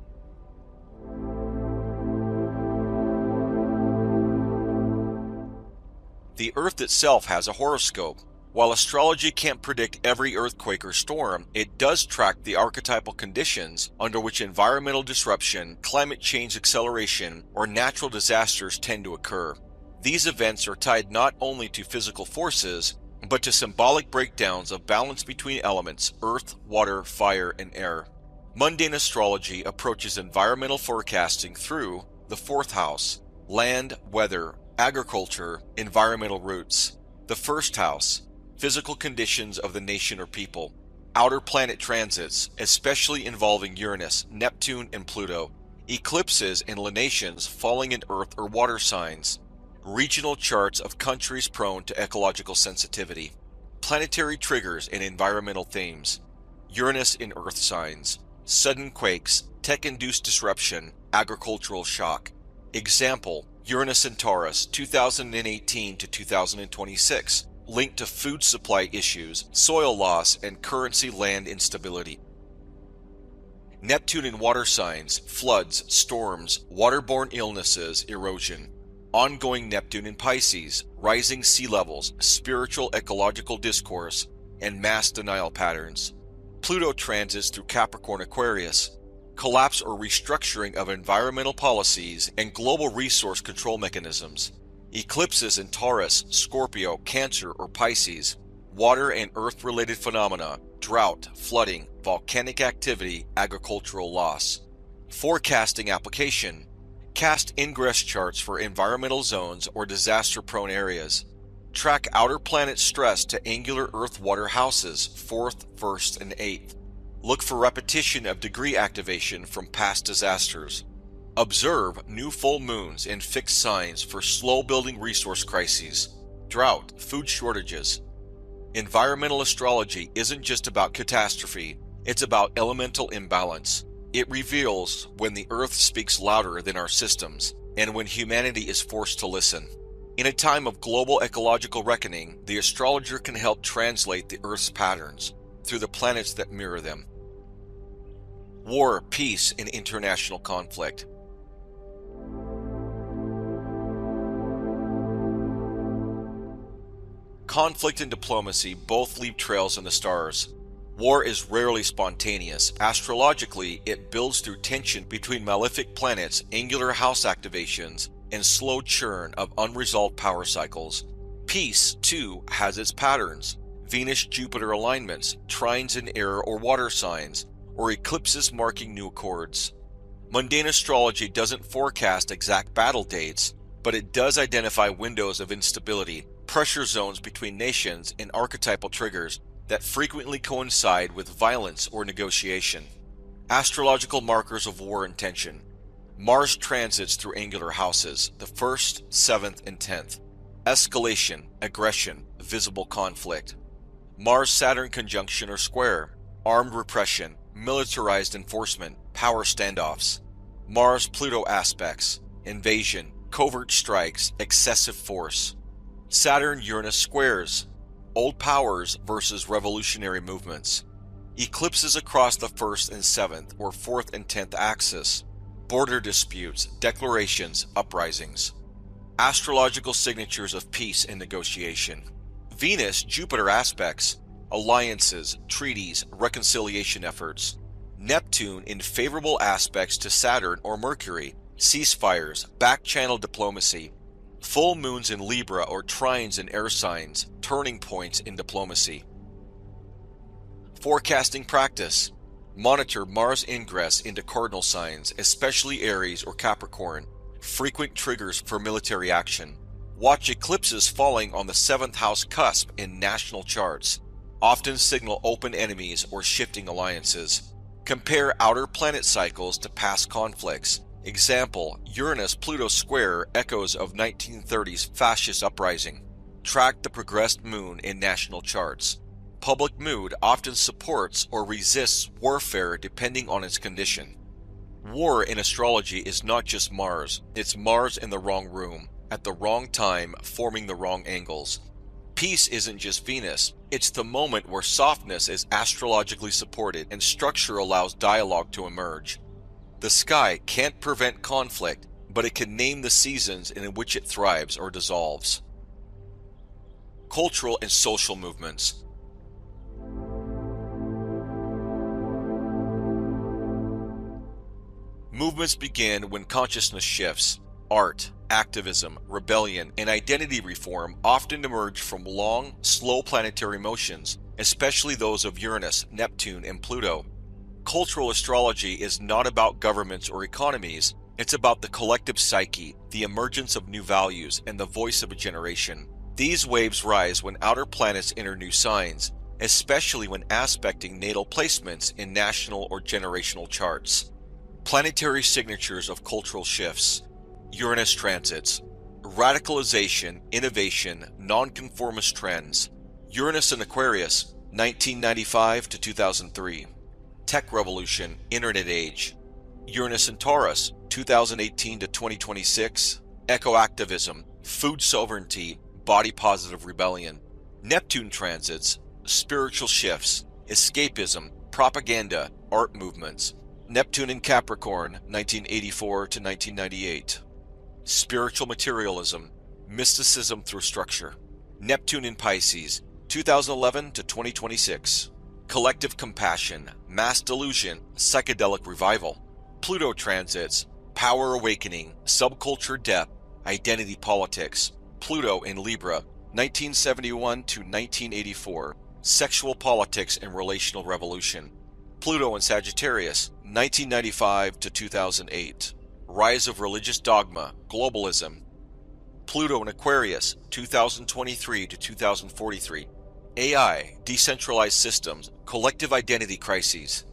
The Earth itself has a horoscope. While astrology can't predict every earthquake or storm, it does track the archetypal conditions under which environmental disruption, climate change acceleration, or natural disasters tend to occur. These events are tied not only to physical forces, but to symbolic breakdowns of balance between elements, earth, water, fire, and air. Mundane astrology approaches environmental forecasting through the 4th house, land, weather, agriculture, environmental roots. The 1st house, physical conditions of the nation or people. Outer planet transits, especially involving Uranus, Neptune, and Pluto. Eclipses and lunations falling in earth or water signs. Regional charts of countries prone to ecological sensitivity. Planetary triggers and environmental themes. Uranus in earth signs. Sudden quakes, tech-induced disruption, agricultural shock. Example, Uranus in Taurus, 2018 to 2026, linked to food supply issues, soil loss, and currency land instability. Neptune in water signs, floods, storms, waterborne illnesses, erosion. Ongoing Neptune in Pisces, rising sea levels, spiritual ecological discourse, and mass denial patterns. Pluto transits through Capricorn Aquarius, collapse or restructuring of environmental policies and global resource control mechanisms. Eclipses in Taurus, Scorpio, Cancer, or Pisces, water and earth-related phenomena, drought, flooding, volcanic activity, agricultural loss. Forecasting application. Cast ingress charts for environmental zones or disaster-prone areas. Track outer planet stress to angular earth-water houses, 4th, 1st, and 8th. Look for repetition of degree activation from past disasters. Observe new full moons and fixed signs for slow-building resource crises, drought, food shortages. Environmental astrology isn't just about catastrophe, it's about elemental imbalance. It reveals when the Earth speaks louder than our systems, and when humanity is forced to listen. In a time of global ecological reckoning, the astrologer can help translate the Earth's patterns through the planets that mirror them. War, peace, and international conflict. Conflict and diplomacy both leave trails in the stars. War is rarely spontaneous. Astrologically, it builds through tension between malefic planets, angular house activations, and slow churn of unresolved power cycles. Peace, too, has its patterns. Venus-Jupiter alignments, trines in air or water signs, or eclipses marking new accords. Mundane astrology doesn't forecast exact battle dates, but it does identify windows of instability, pressure zones between nations, and archetypal triggers that frequently coincide with violence or negotiation. Astrological markers of war and tension. Mars transits through angular houses, the 1st, 7th, and 10th. Escalation, aggression, visible conflict. Mars-Saturn conjunction or square. Armed repression, militarized enforcement, power standoffs. Mars-Pluto aspects. Invasion, covert strikes, excessive force. Saturn-Uranus squares. Old powers versus revolutionary movements. Eclipses across the 1st and 7th or 4th and 10th axis. Border disputes, declarations, uprisings. Astrological signatures of peace and negotiation. Venus-Jupiter aspects, alliances, treaties, reconciliation efforts. Neptune in favorable aspects to Saturn or Mercury, ceasefires, back-channel diplomacy. Full moons in Libra or trines in air signs, turning points in diplomacy. Forecasting practice. Monitor Mars ingress into cardinal signs, especially Aries or Capricorn. Frequent triggers for military action. Watch eclipses falling on the 7th house cusp in national charts, often signal open enemies or shifting alliances. Compare outer planet cycles to past conflicts. Example, Uranus-Pluto square echoes of 1930s fascist uprising. Track the progressed moon in national charts. Public mood often supports or resists warfare depending on its condition. War in astrology is not just Mars, it's Mars in the wrong room, at the wrong time, forming the wrong angles. Peace isn't just Venus, it's the moment where softness is astrologically supported and structure allows dialogue to emerge. The sky can't prevent conflict, but it can name the seasons in which it thrives or dissolves. Cultural and social movements. Movements begin when consciousness shifts. Art, activism, rebellion, and identity reform often emerge from long, slow planetary motions, especially those of Uranus, Neptune, and Pluto. Cultural astrology is not about governments or economies, it's about the collective psyche, the emergence of new values, and the voice of a generation. These waves rise when outer planets enter new signs, especially when aspecting natal placements in national or generational charts. Planetary signatures of cultural shifts. Uranus transits. Radicalization, innovation, nonconformist trends. Uranus in Aquarius, 1995 to 2003. Tech revolution, internet age. Uranus in Taurus, 2018 to 2026. Ecoactivism, food sovereignty, body positive rebellion. Neptune transits, spiritual shifts, escapism, propaganda, art movements. Neptune in Capricorn, 1984 to 1998. Spiritual materialism, mysticism through structure. Neptune in Pisces, 2011 to 2026. Collective compassion, mass delusion, psychedelic revival. Pluto transits, power awakening, subculture depth, identity politics. Pluto in Libra, 1971 to 1984. Sexual politics and relational revolution. Pluto in Sagittarius, 1995 to 2008. Rise of religious dogma, globalism. Pluto in Aquarius, 2023 to 2043. AI, decentralized systems, collective identity crises.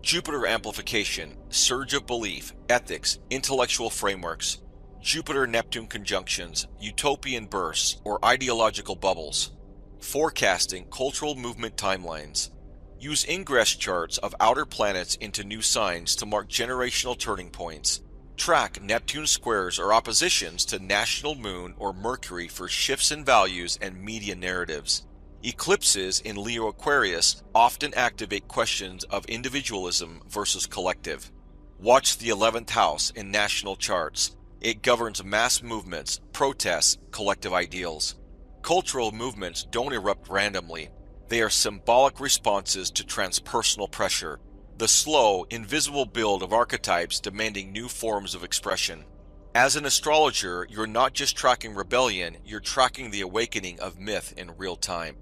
Jupiter amplification, surge of belief, ethics, intellectual frameworks. Jupiter-Neptune conjunctions, utopian bursts, or ideological bubbles. Forecasting cultural movement timelines. Use ingress charts of outer planets into new signs to mark generational turning points. Track Neptune squares or oppositions to national moon or Mercury for shifts in values and media narratives. Eclipses in Leo Aquarius often activate questions of individualism versus collective. Watch the 11th house in national charts. It governs mass movements, protests, collective ideals. Cultural movements don't erupt randomly. They are symbolic responses to transpersonal pressure, the slow, invisible build of archetypes demanding new forms of expression. As an astrologer, you're not just tracking rebellion, you're tracking the awakening of myth in real time.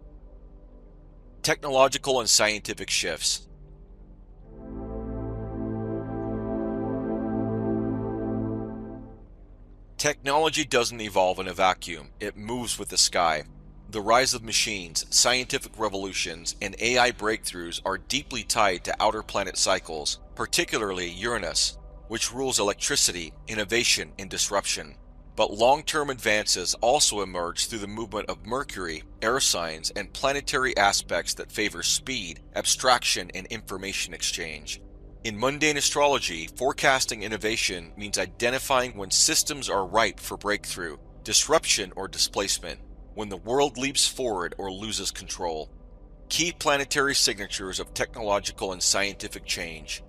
Technological and scientific shifts. Technology doesn't evolve in a vacuum, it moves with the sky. The rise of machines, scientific revolutions, and AI breakthroughs are deeply tied to outer planet cycles, particularly Uranus, which rules electricity, innovation, and disruption. But long-term advances also emerge through the movement of Mercury, air signs, and planetary aspects that favor speed, abstraction, and information exchange. In mundane astrology, forecasting innovation means identifying when systems are ripe for breakthrough, disruption, or displacement, when the world leaps forward or loses control. Key planetary signatures of technological and scientific change.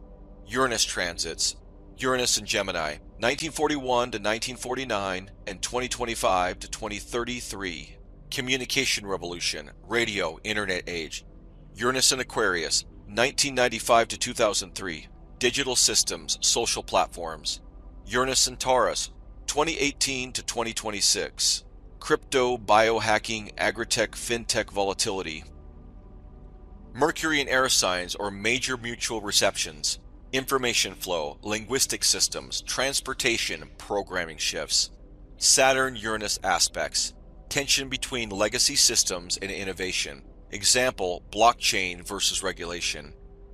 Uranus transits. Uranus in Gemini, 1941 to 1949 and 2025 to 2033. Communication revolution, radio, internet age. Uranus in Aquarius, 1995 to 2003. Digital systems, social platforms. Uranus in Taurus, 2018 to 2026. Crypto, biohacking, agritech, fintech volatility. Mercury in air signs or major mutual receptions. Information flow, linguistic systems, transportation, programming shifts. Saturn-Uranus aspects. Tension between legacy systems and innovation. Example, blockchain versus regulation.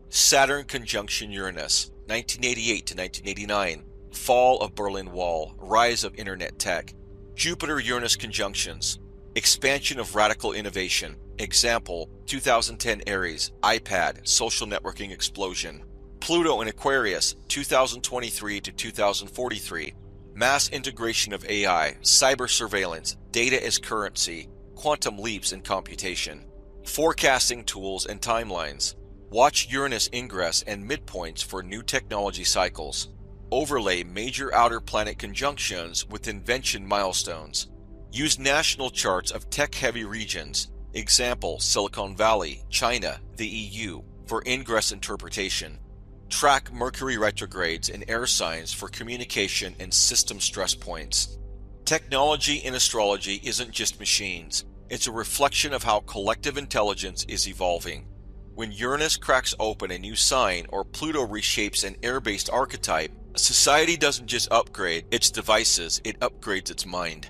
Saturn conjunction Uranus, 1988 to 1989. Fall of Berlin Wall, rise of internet tech. Jupiter-Uranus conjunctions. Expansion of radical innovation. Example, 2010 Aries, iPad, social networking explosion. Pluto in Aquarius, 2023 to 2043. Mass integration of AI, cyber surveillance, data as currency, quantum leaps in computation. Forecasting tools and timelines. Watch Uranus ingress and midpoints for new technology cycles. Overlay major outer planet conjunctions with invention milestones. Use national charts of tech-heavy regions, example Silicon Valley, China, the EU, for ingress interpretation. Track Mercury retrogrades in air signs for communication and system stress points. Technology in astrology isn't just machines. It's a reflection of how collective intelligence is evolving. When Uranus cracks open a new sign or Pluto reshapes an air-based archetype, society doesn't just upgrade its devices, it upgrades its mind.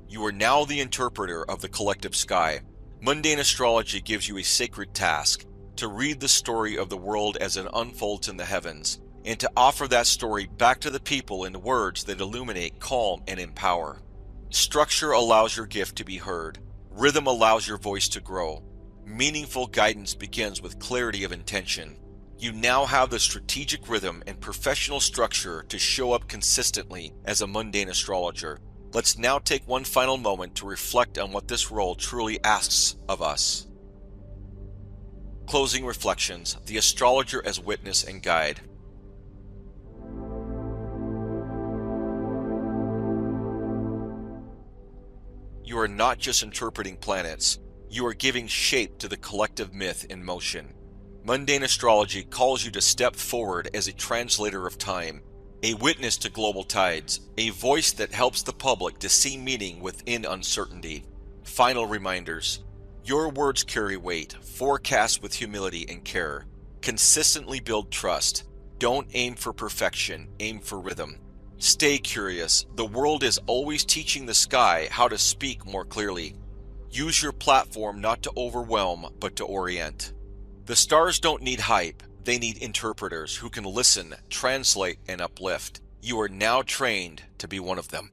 You are now the interpreter of the collective sky. Mundane astrology gives you a sacred task, to read the story of the world as it unfolds in the heavens, and to offer that story back to the people in words that illuminate, calm, and empower. Structure allows your gift to be heard. Rhythm allows your voice to grow. Meaningful guidance begins with clarity of intention. You now have the strategic rhythm and professional structure to show up consistently as a mundane astrologer. Let's now take one final moment to reflect on what this role truly asks of us. Closing reflections, the astrologer as witness and guide. You are not just interpreting planets, you are giving shape to the collective myth in motion. Mundane astrology calls you to step forward as a translator of time, a witness to global tides, a voice that helps the public to see meaning within uncertainty. Final reminders. Your words carry weight. Forecast with humility and care. Consistently build trust. Don't aim for perfection, aim for rhythm. Stay curious. The world is always teaching the sky how to speak more clearly. Use your platform not to overwhelm, but to orient. The stars don't need hype. They need interpreters who can listen, translate, and uplift. You are now trained to be one of them.